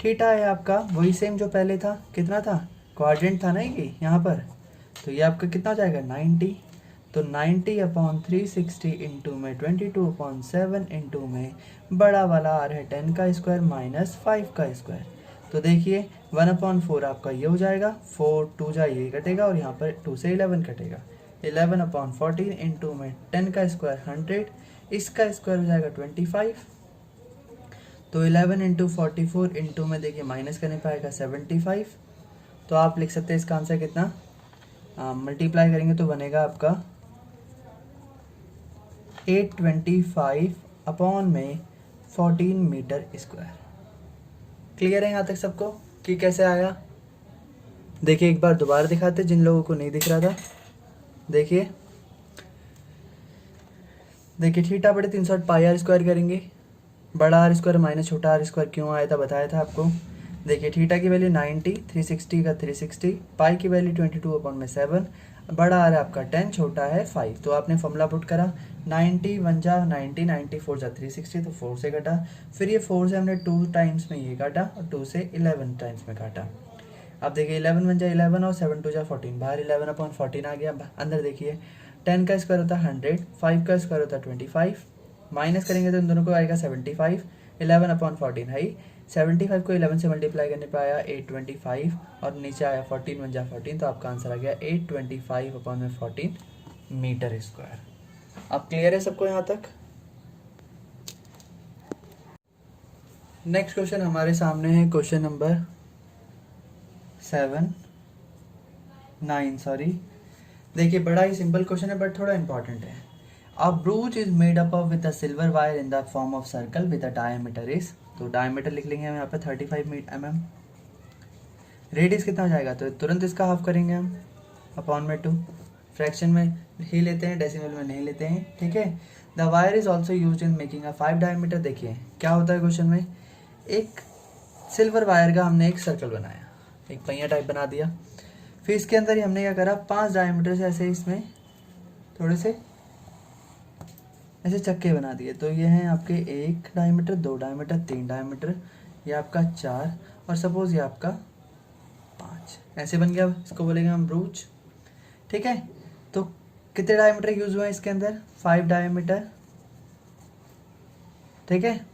थीटा है आपका वही सेम जो पहले था। कितना था, क्वाड्रेंट था ना ये यहाँ पर, तो ये आपका कितना हो जाएगा 90। तो 90/360 इंटू में 22/7 इंटू में बड़ा वाला आर है 10 का स्क्वायर माइनस 5 का स्क्वायर। तो देखिए 1/4 आपका ये हो जाएगा, 4 2 जा ये कटेगा और यहाँ पर 2 से 11 कटेगा। 11/14 इंटू में 10 का स्क्वायर 100, इसका स्क्वायर हो जाएगा 25। तो 11 इंटू 44 इंटू में देखिए माइनस करने पाएगा 75। तो आप लिख सकते हैं इसका आंसर कितना, मल्टीप्लाई करेंगे तो बनेगा आपका 825 अपॉन में 14 मीटर स्क्वायर। क्लियर है यहाँ तक सबको कि कैसे आया। देखिए एक बार दोबारा दिखाते जिन लोगों को नहीं दिख रहा था। देखिए थीटा बटे 360 पाई आर स्क्वायर करेंगे, बड़ा आर स्क्वायर माइनस छोटा आर स्क्वायर क्यों आया था बताया था आपको। देखिए थीटा की वैल्यू 90, 360 का 360, पाई की वैल्यू 22/7, बड़ा आर आपका 10, छोटा है 5। तो आपने फॉर्मूला पुट करा, 90 1 जा 90, 90 4 जा 360, तो 4 से कटा। फिर ये 4 से हमने 2 टाइम्स में ये काटा और 2 से 11 टाइम्स में काटा। अब देखिए 11 1 जा 11 और 7 2 जा 14, बाहर 11/14 आ गया। अंदर देखिए 10 का स्क्वायर होता है 100, 5 का स्क्वायर होता है 25, माइनस करेंगे तो इन दोनों को आएगा 75। 11/14 है, 75 को 11 से मल्टीप्लाई करने पर आया 825 और नीचे आया 14 1 जा 14, तो आपका आंसर आ गया 825/14 मीटर स्क्वायर। अब क्लियर है सबको यहाँ तक। नेक्स्ट क्वेश्चन हमारे सामने है क्वेश्चन नंबर 9 सॉरी। देखिए बड़ा ही सिंपल क्वेश्चन है बट थोड़ा इंपॉर्टेंट है। A brooch is made up of with a silver wire in the form of circle with a diameter is, तो डायमीटर लिख लेंगे हम यहाँ पे 35 mm। रेडियस कितना हो जाएगा, तो तुरंत इसका हाफ करेंगे हम अपॉन में 2। फ्रैक्शन में ही लेते हैं, डेसिमल में नहीं लेते हैं, ठीक है। The wire is also use in making a 5 diameter. देखिए क्या होता है क्वेश्चन में, एक सिल्वर वायर का हमने एक सर्कल बनाया, एक पहिया टाइप बना दिया। फिर इसके अंदर ही हमने क्या करा, 5 डायमीटर से ऐसे इसमें थोड़े से ऐसे चक्के बना दिए। तो ये हैं आपके 1 डायमीटर, 2 डायमीटर, 3 डायमीटर, ये आपका 4 और सपोज ये आपका 5, ऐसे बन गया। इसको बोलेंगे हम ब्रूच, ठीक है। तो कितने डायमीटर यूज हुए हैं इसके अंदर, 5 डायमीटर, ठीक है,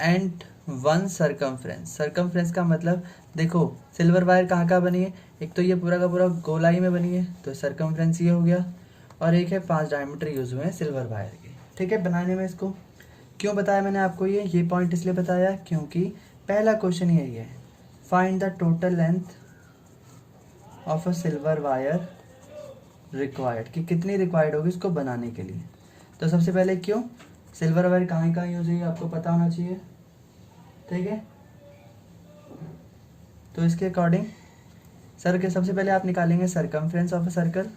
एंड 1 सर्कमफ्रेंस। सर्कमफ्रेंस का मतलब देखो सिल्वर वायर कहाँ कहाँ बनी है, एक तो ये पूरा का पूरा गोलाई में बनी है तो सर्कमफ्रेंस ये हो गया, और एक है 5 डायमीटर यूज हुए हैं सिल्वर वायर के, ठीक है, बनाने में। इसको क्यों बताया मैंने आपको, ये पॉइंट इसलिए बताया क्योंकि पहला क्वेश्चन यही है, find the total length of a silver wire required, कि कितनी रिक्वायर्ड होगी इसको बनाने के लिए। तो सबसे पहले क्यों सिल्वर वायर कहाँ कहाँ यूज हुई आपको पता होना चाहिए, ठीक है। तो इसके अकॉर्डिंग सर के सबसे पहले आप निकालेंगे सर्कमफ्रेंस ऑफ अ सर्कल।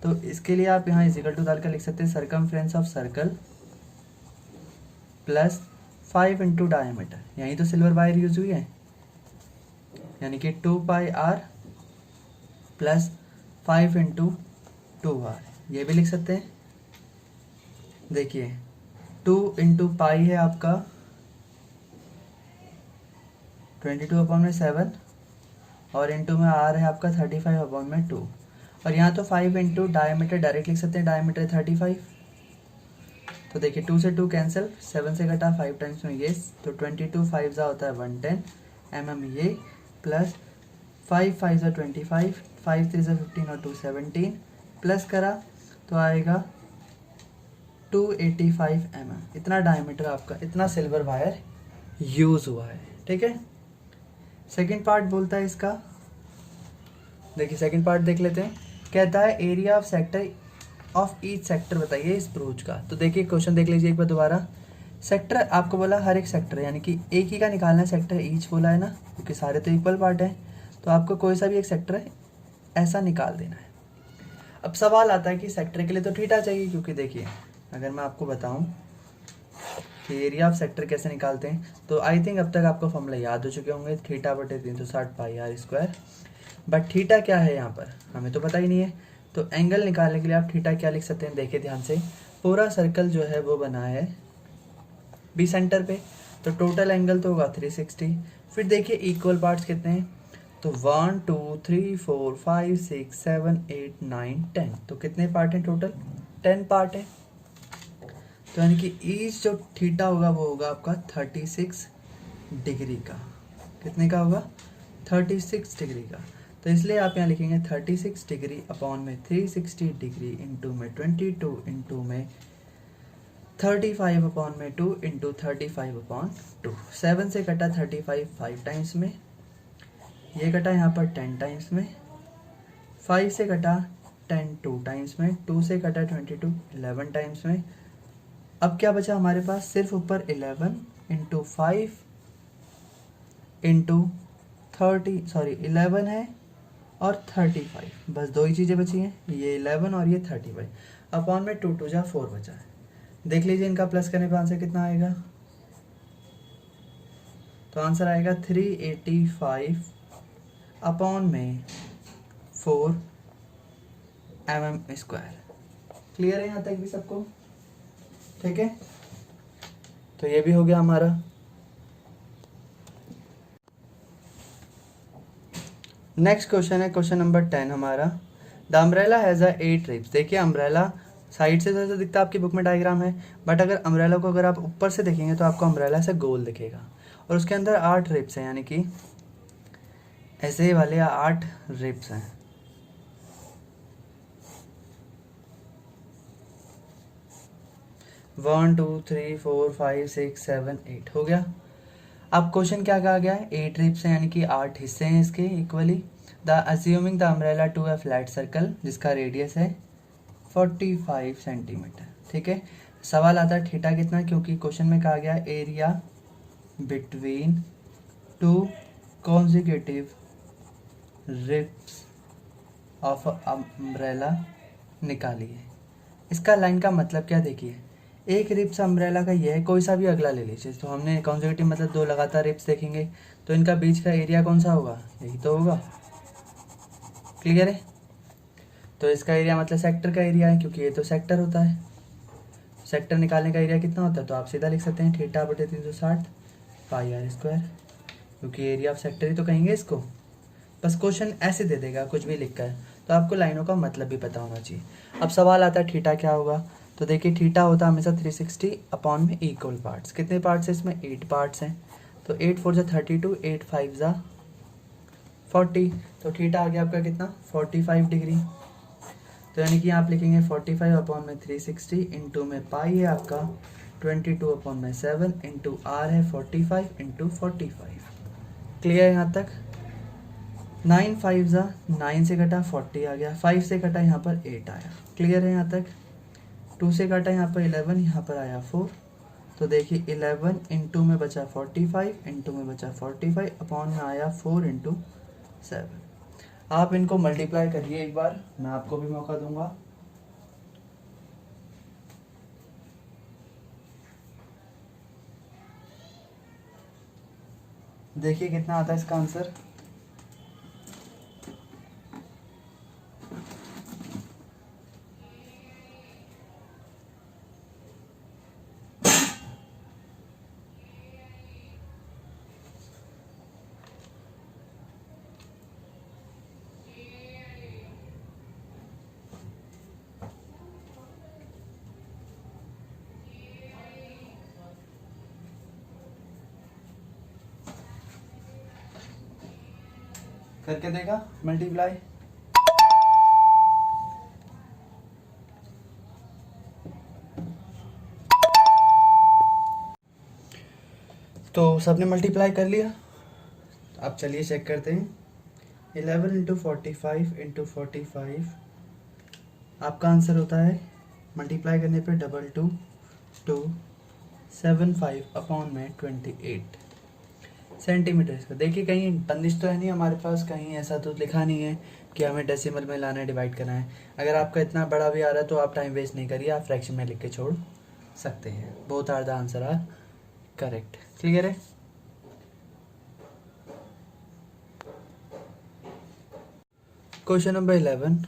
तो इसके लिए आप यहाँ इजिकल टू डालकर लिख सकते हैं circumference of circle plus 5 into diameter, यहीं तो सिल्वर वायर यूज हुई है, यानी कि 2 पाई आर प्लस 5 इंटू 2 आर, ये भी लिख सकते हैं। देखिए 2 × पाई है आपका 22/7 और इंटू में आर है आपका 35/2 और यहाँ तो 5 इंटू डायमीटर डायरेक्ट लिख सकते हैं, डायमीटर 35। तो देखिए 2 से 2 कैंसिल, 7 से कटा 5 टाइम्स में ये, तो 22 5 जा होता है 110 mm ये, प्लस 5 5 जा 25, 5 3 जा 15 और 2 17 प्लस करा तो आएगा 285 mm। इतना डायमीटर आपका, इतना सिल्वर वायर यूज हुआ है। ठीक है, सेकंड पार्ट बोलता है इसका, देखिए सेकंड पार्ट देख लेते हैं। कहता है area of sector of each sector बताइए इस ब्रूच का। तो देखिए क्वेश्चन देख लीजिए एक बार दोबारा। सेक्टर आपको बोला हर एक सेक्टर, यानी कि एक ही का निकालना है सेक्टर ईच बोला है ना, क्योंकि सारे तो इक्वल पार्ट है, तो आपको कोई सा भी एक सेक्टर है ऐसा निकाल देना है। अब सवाल आता है कि सेक्टर के लिए तो थीटा चाहिए, क्योंकि देखिए अगर मैं आपको बताऊं कि एरिया ऑफ सेक्टर कैसे निकालते हैं, तो आई थिंक अब तक आपको फॉर्मूला याद हो चुके होंगे, θ/360πr²। बट थीटा क्या है यहाँ पर हमें तो पता ही नहीं है, तो एंगल निकालने के लिए आप थीटा क्या लिख सकते हैं, देखिए ध्यान से। पूरा सर्कल जो है वो बना है बी सेंटर पे, तो टोटल एंगल तो होगा 360। फिर देखिए इक्वल पार्ट्स कितने हैं, तो 1 2 3 4 5 6 7 8 9 10, तो कितने पार्ट हैं टोटल, 10 पार्ट है। तो यानी कि ईच जो थीटा होगा वो होगा आपका 36 डिग्री का। कितने का होगा, 36 डिग्री का। तो इसलिए आप यहाँ लिखेंगे 36 डिग्री अपॉन में 360 डिग्री इंटू में 22 इंटू में 35 अपॉन में 2 इंटू 35/2। 7 से कटा 35 5 टाइम्स में, ये कटा यहाँ पर 10 टाइम्स में, 5 से कटा 10 2 टाइम्स में, 2 से कटा 22 11 टाइम्स में। अब क्या बचा हमारे पास, सिर्फ ऊपर 11 इंटू 5 इंटू 11 है और 35, बस दो ही चीज़ें बची हैं, ये 11 और ये 35 अपॉन में 2 2 जा 4 बचा है। देख लीजिए इनका प्लस करने पर आंसर कितना आएगा, तो आंसर आएगा 385 अपॉन में 4 mm²। क्लियर है यहाँ तक भी सबको, ठीक है। तो ये भी हो गया हमारा। नेक्स्ट क्वेश्चन है क्वेश्चन नंबर 10 हमारा। The umbrella has a 8 ribs. देखिए अम्ब्रेला साइड से जैसे दिखता है आपकी बुक में डायग्राम है, बट अगर अम्ब्रेला को अगर आप ऊपर से देखेंगे तो आपको अम्ब्रेला से गोल दिखेगा और उसके अंदर 8 रिब्स हैं, यानी कि ऐसे वाले 8 रिब्स हैं। वन 2 3 4 5 6 7 8 हो गया। अब क्वेश्चन क्या कहा गया है, 8 रिब्स हैं यानी कि 8 हिस्से हैं इसके equally. The assuming the umbrella to a flat circle जिसका रेडियस है 45 सेंटीमीटर। ठीक है, सवाल आता है थीटा कितना, क्योंकि क्वेश्चन में कहा गया area between 2 consecutive ribs of umbrella निकालिए। इसका लाइन का मतलब क्या, देखिए एक रिब्स अम्ब्रेला का ये है, कोई सा भी अगला ले लीजिए। तो हमने कॉन्जिक्यूटिव मतलब 2 लगातार रिब्स देखेंगे, तो इनका बीच का एरिया कौन सा होगा, यही तो होगा। क्लियर है, तो इसका एरिया मतलब सेक्टर का एरिया है, क्योंकि ये तो सेक्टर होता है। सेक्टर निकालने का एरिया कितना होता है, तो आप सीधा लिख सकते हैं θ/360πr², क्योंकि एरिया ऑफ सेक्टर ही तो कहेंगे इसको। बस क्वेश्चन ऐसे दे देगा कुछ भी लिख कर, तो आपको लाइनों का मतलब भी पता होना चाहिए। अब सवाल आता है थीटा क्या होगा, तो देखिए थीटा होता है हमेशा 360 अपॉन में इक्वल पार्ट्स। कितने पार्ट्स हैं इसमें, 8 पार्ट्स हैं, तो 8 4 जा 32, 8 5 जा 40, तो थीटा आ गया आपका कितना 45 डिग्री। तो यानी कि आप लिखेंगे 45 अपॉन में 360 इंटू में पाई है आपका 22 अपॉन में 7 इंटू आर है 45 इंटू 45। क्लियर है यहाँ तक। 9 5 जा 9 से कटा 40 आ गया, 5 से कटा यहाँ पर 8 आया। क्लियर है यहाँ तक। 2 से कटा यहाँ पर 11, यहाँ पर आया 4, तो देखिए 11 इंटू में बचा 45 इंटू में बचा 45 अपॉन में आया 4 इंटू 7। आप इनको मल्टीप्लाई करिए एक बार, मैं आपको भी मौका दूंगा। देखिए कितना आता है इसका आंसर। करके देखा मल्टीप्लाई। तो सबने मल्टीप्लाई कर लिया। अब चलिए चेक करते हैं। 11 इंटू 45 इंटू 45 आपका आंसर होता है मल्टीप्लाई करने पे 2275 अपॉन में 28 सेंटीमीटर। इसका देखिए कहीं बंदिश तो है नहीं हमारे पास, कहीं ऐसा तो लिखा नहीं है कि हमें डेसिमल में लाना है, डिवाइड करना है। अगर आपका इतना बड़ा भी आ रहा है तो आप टाइम वेस्ट नहीं करिए, आप फ्रैक्शन में लिख के छोड़ सकते हैं। Both are the answer are correct. Clear है। क्वेश्चन नंबर 11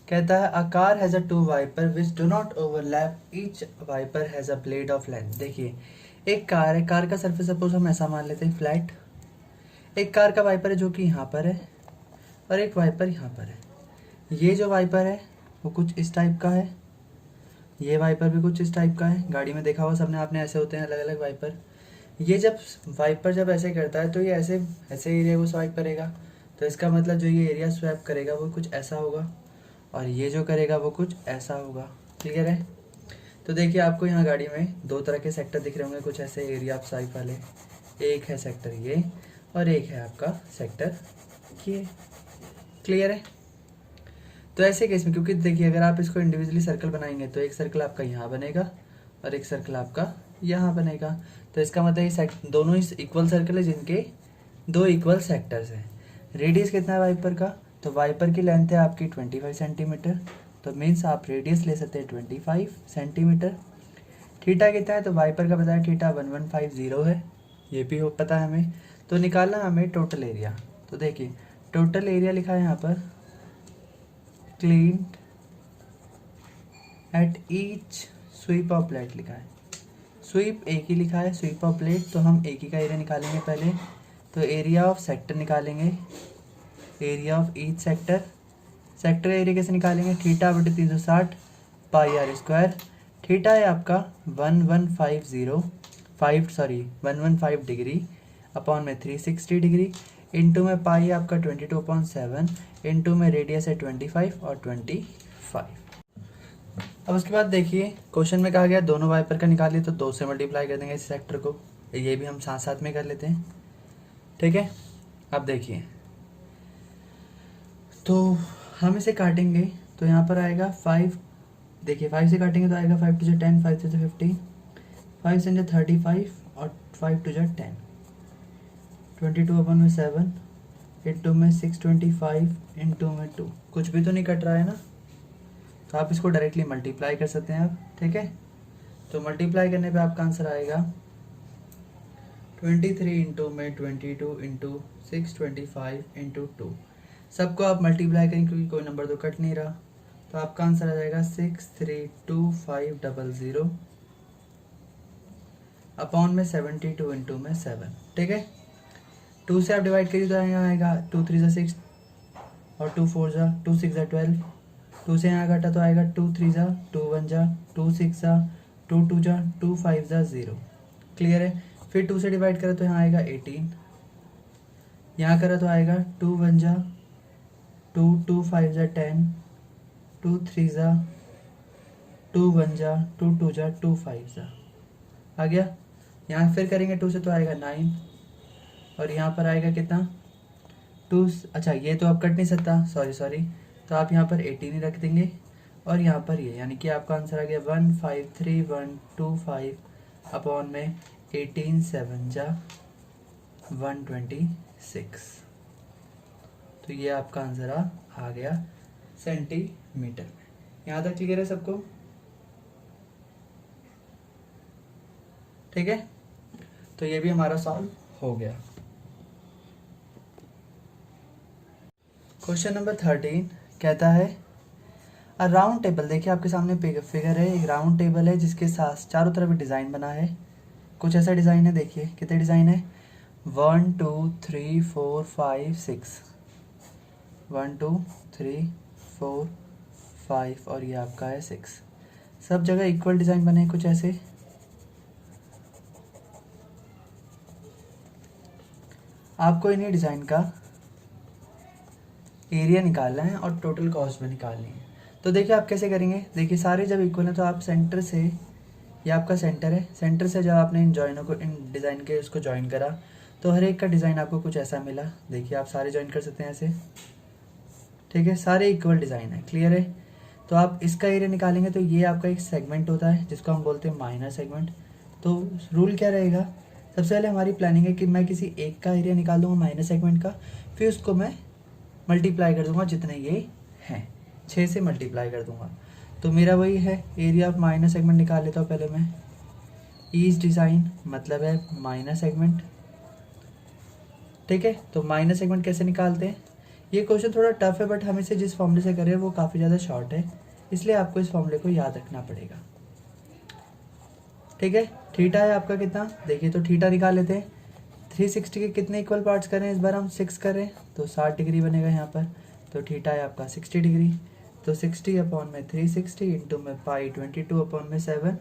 कहता है a car has a two wiper which do not overlap, each wiper has a blade of length. देखिए एक कार है, कार का सरफेस सपोज हम ऐसा मान लेते हैं फ्लैट। एक कार का वाइपर है जो कि यहाँ पर है और एक वाइपर यहाँ पर है। ये जो वाइपर है वो कुछ इस टाइप का है, ये वाइपर भी कुछ इस टाइप का है। गाड़ी में देखा हुआ सबने आपने, ऐसे होते हैं अलग अलग वाइपर। ये जब वाइपर जब ऐसे करता है तो ये ऐसे ऐसे एरिया को स्वाइप करेगा, तो इसका मतलब जो ये एरिया स्वैप करेगा वो कुछ ऐसा होगा और ये जो करेगा वो कुछ ऐसा होगा। क्लियर है। तो देखिए आपको यहाँ गाड़ी में दो तरह के सेक्टर दिख रहे होंगे, कुछ ऐसे एरिया ऑफ स्वाइप वाले। एक है सेक्टर ये और एक है आपका सेक्टर ये। क्लियर है। तो ऐसे केस में क्योंकि देखिए अगर आप इसको इंडिविजुअली सर्कल बनाएंगे तो एक सर्कल आपका यहाँ बनेगा और एक सर्कल आपका यहाँ बनेगा। तो इसका मतलब ये दोनों ही इक्वल सर्कल है जिनके दो इक्वल सेक्टर्स हैं। रेडियस कितना है वाइपर का, तो वाइपर की लेंथ है आपकी 25 सेंटीमीटर, तो मीन्स आप रेडियस ले सकते हैं 25 सेंटीमीटर। थीटा कितना है, तो वाइपर का पता है थीटा 1150 है, ये भी पता है हमें। तो निकालना हमें टोटल एरिया। तो देखिए टोटल एरिया लिखा है यहाँ पर clean at each sweep of plate लिखा है। स्वीप एक ही लिखा है, स्वीप ऑफ प्लेट, तो हम एक ही का एरिया निकालेंगे पहले। तो एरिया ऑफ सेक्टर निकालेंगे, area of each sector. Sector area कैसे निकालेंगे, थीटा बटे 360 पाई आर स्क्वायर। थीटा है आपका 1150 डिग्री अपॉन में 360 डिग्री, इंटू में पाई आपका 22.7, इंटू में रेडियस है 25 और 25। अब उसके बाद देखिए क्वेश्चन में कहा गया दोनों वाइपर का निकालिए, तो 2 से मल्टीप्लाई कर देंगे इस सेक्टर को। ये भी हम साथ साथ में कर लेते हैं। ठीक है। अब देखिए तो हम इसे काटेंगे तो यहाँ पर आएगा 5। देखिए 5 से काटेंगे तो आएगा 5 टू जो 10, 5 से 50, 5 से 35 और 5 टू जो 10, 22 अपन में 7, इंटू में 625, इंटू में 2। कुछ भी तो नहीं कट रहा है ना, तो आप इसको डायरेक्टली मल्टीप्लाई कर सकते हैं आप। ठीक है। तो मल्टीप्लाई करने पे आपका आंसर आएगा 23 इंटू में 22 इंटू 625 इंटू 2। सबको आप मल्टीप्लाई करें क्योंकि कोई नंबर तो कट नहीं रहा, तो आपका आंसर आ जाएगा 632500 अपॉन में 72 इंटू में 7। ठीक है। 2 से आप डिवाइड करिए तो यहाँ आएगा 2 3 6 और 2 4 2 6 12। 2 से यहाँ घटा तो आएगा 2 3 2 1 2 6 2 2 2 5 0। क्लियर है। फिर 2 से डिवाइड करें तो यहाँ आएगा 18, यहाँ करा तो आएगा 2 1 2 2 5 10, 2 3 2 1 2 2 2 5 आ गया। यहाँ फिर करेंगे 2 से तो आएगा 9 और यहाँ पर आएगा कितना 2। अच्छा ये तो अब कट नहीं सकता, सॉरी, तो आप यहाँ पर 18 ही रख देंगे और यहाँ पर ये यानी कि आपका आंसर आ गया 153125 अपॉन में 18 7 126। तो ये आपका आंसर आ गया सेंटीमीटर में। यहाँ तक क्लियर है सबको। ठीक है। तो ये भी हमारा सॉल्व हो गया। क्वेश्चन नंबर 13 कहता है अ राउंड टेबल। देखिए आपके सामने फिगर है, एक राउंड टेबल है जिसके साथ चारों तरफ डिज़ाइन बना है। कुछ ऐसा डिज़ाइन है, देखिए कितने डिज़ाइन है 1 2 3 4 5 6, 1 2 3 4 5 और ये आपका है 6। सब जगह इक्वल डिज़ाइन बने कुछ ऐसे। आपको इन्हीं डिज़ाइन का एरिया निकालना है और टोटल कॉस्ट भी निकालनी है। तो देखिए आप कैसे करेंगे। देखिए सारे जब इक्वल हैं तो आप सेंटर से, ये आपका सेंटर है, सेंटर से जब आपने इन जॉइनों को, इन डिज़ाइन के उसको ज्वाइन करा तो हर एक का डिज़ाइन आपको कुछ ऐसा मिला। देखिए आप सारे ज्वाइन कर सकते हैं ऐसे, ठीक है, सारे इक्वल डिज़ाइन है, क्लियर है। तो आप इसका एरिया निकालेंगे तो ये आपका एक सेगमेंट होता है जिसको हम बोलते हैं माइनर सेगमेंट। तो रूल क्या रहेगा, सबसे पहले हमारी प्लानिंग है कि मैं किसी एक का एरिया निकाल दूंगा माइनर सेगमेंट का, फिर उसको मैं मल्टीप्लाई कर दूंगा जितने ये हैं, 6 से मल्टीप्लाई कर दूंगा। तो मेरा वही है, एरिया ऑफ माइनर सेगमेंट निकाल लेता हूँ पहले मैं। ईच डिज़ाइन मतलब है माइनर सेगमेंट, ठीक है। तो माइनर सेगमेंट कैसे निकालते हैं, ये क्वेश्चन थोड़ा टफ है बट हम इसे जिस फॉर्मूले से करें वो काफ़ी ज़्यादा शॉर्ट है, इसलिए आपको इस फॉर्मूले को याद रखना पड़ेगा, ठीक है। थीटा है आपका कितना, देखिए तो थीटा निकाल लेते हैं। 360 के कितने इक्वल पार्ट्स करें, इस बार हम 6 करें तो 60 डिग्री बनेगा यहाँ पर। तो थीटा है आपका 60 डिग्री, तो 60 अपॉन में 360 इंटू में पाई 22 अपॉन में 7।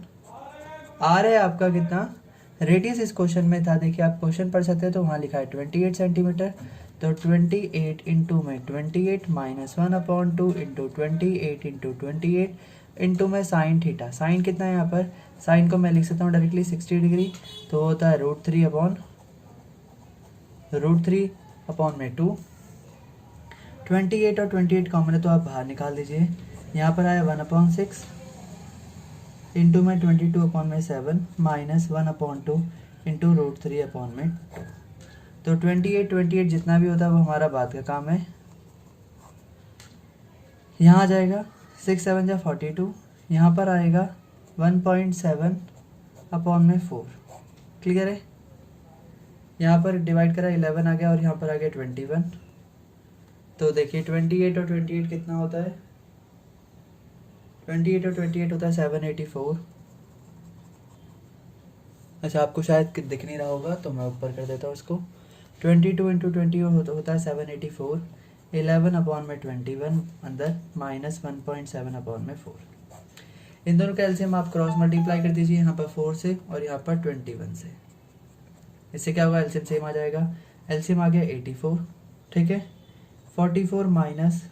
आर है आपका कितना, रेडियस इस क्वेश्चन में था, देखिए आप क्वेश्चन पढ़ सकते हैं तो वहाँ लिखा है 28 सेंटीमीटर। तो 28 इंटू में 28 माइनस 1/2 इंटू 28 इंटू 28 इंटू में साइन थीटा। साइन कितना है यहाँ पर, साइन को मैं लिख सकता हूँ डायरेक्टली 60 डिग्री, तो होता है √3 अपॉन में 2। 28 और 28 कॉमन है तो आप बाहर निकाल दीजिए। यहाँ पर आया 1/6 इंटू में 22 अपॉन में 7 माइनस 1/2 इंटू √3 अपॉन में 2। तो 28 जितना भी होता है वो हमारा बाद का काम है। यहाँ आ जाएगा 6 7 जा 42, यहाँ पर आएगा 1.7 अपॉन में 4, क्लियर है। यहाँ पर डिवाइड करा 11 आ गया और यहाँ पर आ गया 21। तो देखिए 28 और 28 कितना होता है, 28 और 28 होता है 784। अच्छा आपको शायद दिख नहीं रहा होगा तो मैं ऊपर कर देता हूँ इसको। 22 इंटू 20 होता है 784। 11 अपॉन में 21 अंदर माइनस 1.7 अपॉन में 4। इन दोनों का एलसीएम आप क्रॉस मल्टीप्लाई कर दीजिए, यहाँ पर 4 से और यहाँ पर 21 से। इससे क्या होगा, एलसीएम सेम आ जाएगा। एलसीएम आ गया 84, ठीक है। 44 माइनस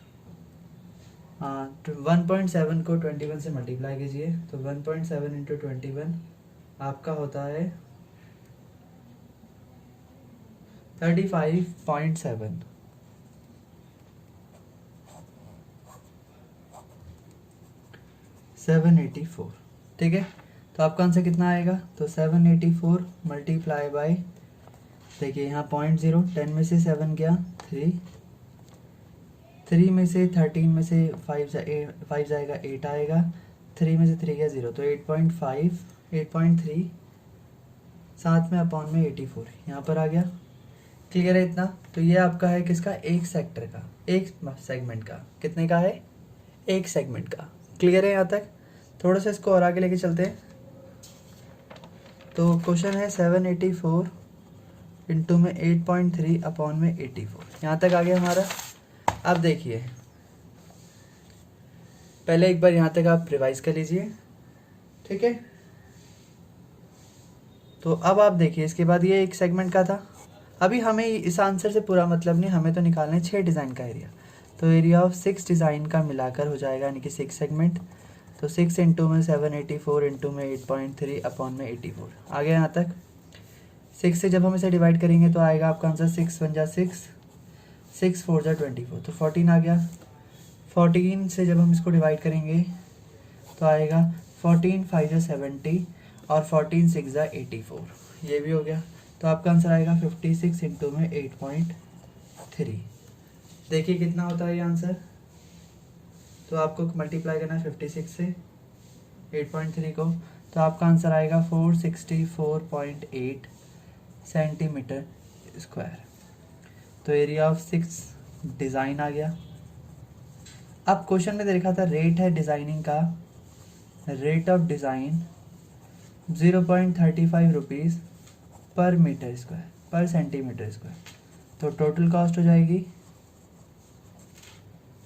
1.7 को 21 से मल्टीप्लाई कीजिए, तो 1.7 इंटू 21 आपका होता है 35.7। ठीक है। तो आपका आंसर कितना आएगा, तो 784 मल्टीप्लाई बाई, देखिए यहाँ 0.0, 10 में से 7 गया 3 में से 13 में से 5 जाएगा 8 आएगा, 3 में से 3 गया 0, तो 8.5 8.3 साथ में अपॉन में 84 यहाँ पर आ गया, क्लियर है इतना। तो ये आपका है किसका, एक सेक्टर का, एक सेगमेंट का। कितने का है, एक सेगमेंट का, क्लियर है यहाँ तक। थोड़ा सा इसको और आगे लेके चलते हैं। तो क्वेश्चन है 784 इंटू में 8.3 अपॉन में 84, यहाँ तक आ गया हमारा। अब देखिए पहले एक बार यहाँ तक आप रिवाइज कर लीजिए, ठीक है। तो अब आप देखिए इसके बाद ये एक सेगमेंट का था। अभी हमें इस आंसर से पूरा मतलब नहीं, हमें तो निकालना है 6 डिज़ाइन का एरिया। तो एरिया ऑफ 6 डिज़ाइन का मिलाकर हो जाएगा, यानी कि 6 सेगमेंट। तो 6 इंटू में 784 इंटू में 8.3 अपॉन में 84 आ गया यहाँ तक। 6 से जब हम इसे डिवाइड करेंगे तो आएगा आपका आंसर 6 1 जा 6, 6 4 जा 24, तो 14 आ गया। 14 से जब हम इसको डिवाइड करेंगे तो आएगा 14 5 जा 70 और 14 6 जा 84, ये भी हो गया। तो आपका आंसर आएगा 56 इंटू में 8.3। देखिए कितना होता है ये आंसर। तो आपको मल्टीप्लाई करना है 56 से 8.3 को, तो आपका आंसर आएगा 464.8 सेंटीमीटर स्क्वायर। तो एरिया ऑफ 6 डिज़ाइन आ गया। अब क्वेश्चन में देखा था रेट है डिज़ाइनिंग का, रेट ऑफ डिज़ाइन 0.35 रुपीज़ पर मीटर स्क्वायर, पर सेंटीमीटर स्क्वायर। तो टोटल कॉस्ट हो जाएगी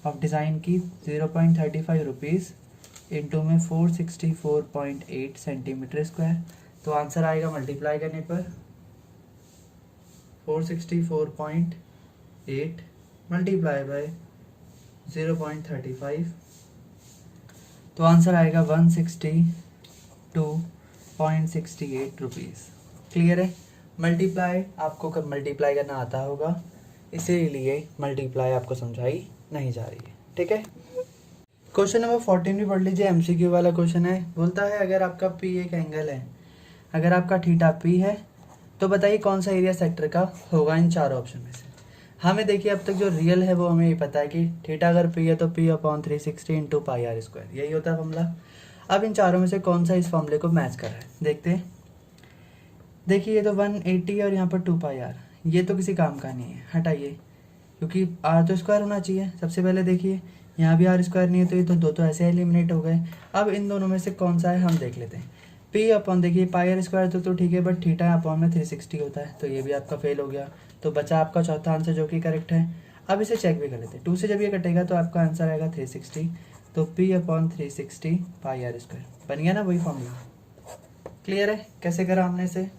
ऑफ डिज़ाइन की 0.35 रुपीज़ इंटू में 464.8 सेंटीमीटर स्क्वायर। तो आंसर आएगा मल्टीप्लाई करने पर 464.8 मल्टीप्लाई बाय 0.35, तो आंसर आएगा 162.68 रुपीज़। क्लियर है। मल्टीप्लाई आपको कब मल्टीप्लाई करना आता होगा, इसीलिए मल्टीप्लाई आपको समझाई नहीं जा रही है। ठीक है। क्वेश्चन नंबर 14 भी पढ़ लीजिए, एमसीक्यू वाला क्वेश्चन है। बोलता है अगर आपका पी एक एंगल है, अगर आपका थीटा पी है, तो बताइए कौन सा एरिया सेक्टर का होगा इन चार ऑप्शन में से। हमें देखिए अब तक जो रियल है वो हमें ये पता है कि थीटा अगर पी है तो P upon 360 into pi are square, यही होता है फॉर्मूला। अब इन चारों में से कौन सा इस फॉर्मूले को मैच कर रहा है देखते हैं। देखिए ये तो 180 और यहाँ पर 2 पाई आर, ये तो किसी काम का नहीं है, हटाइए, क्योंकि आर तो स्क्वायर होना चाहिए। सबसे पहले देखिए यहाँ भी आर स्क्वायर नहीं है, तो ये तो दो तो ऐसे एलिमिनेट हो गए। अब इन दोनों में से कौन सा है हम देख लेते हैं। पी अपॉन देखिए पाई आर स्क्वायर तो ठीक है, बट थीटा अपॉन में 360 होता है, तो ये भी आपका फेल हो गया। तो बचा आपका चौथा आंसर जो कि करेक्ट है। अब इसे चेक भी कर लेते हैं, 2 से जब ये कटेगा तो आपका आंसर आएगा 360, तो P upon 360 pi are square बन गया ना वही फॉर्मूला। क्लियर है कैसे करा हमने इसे।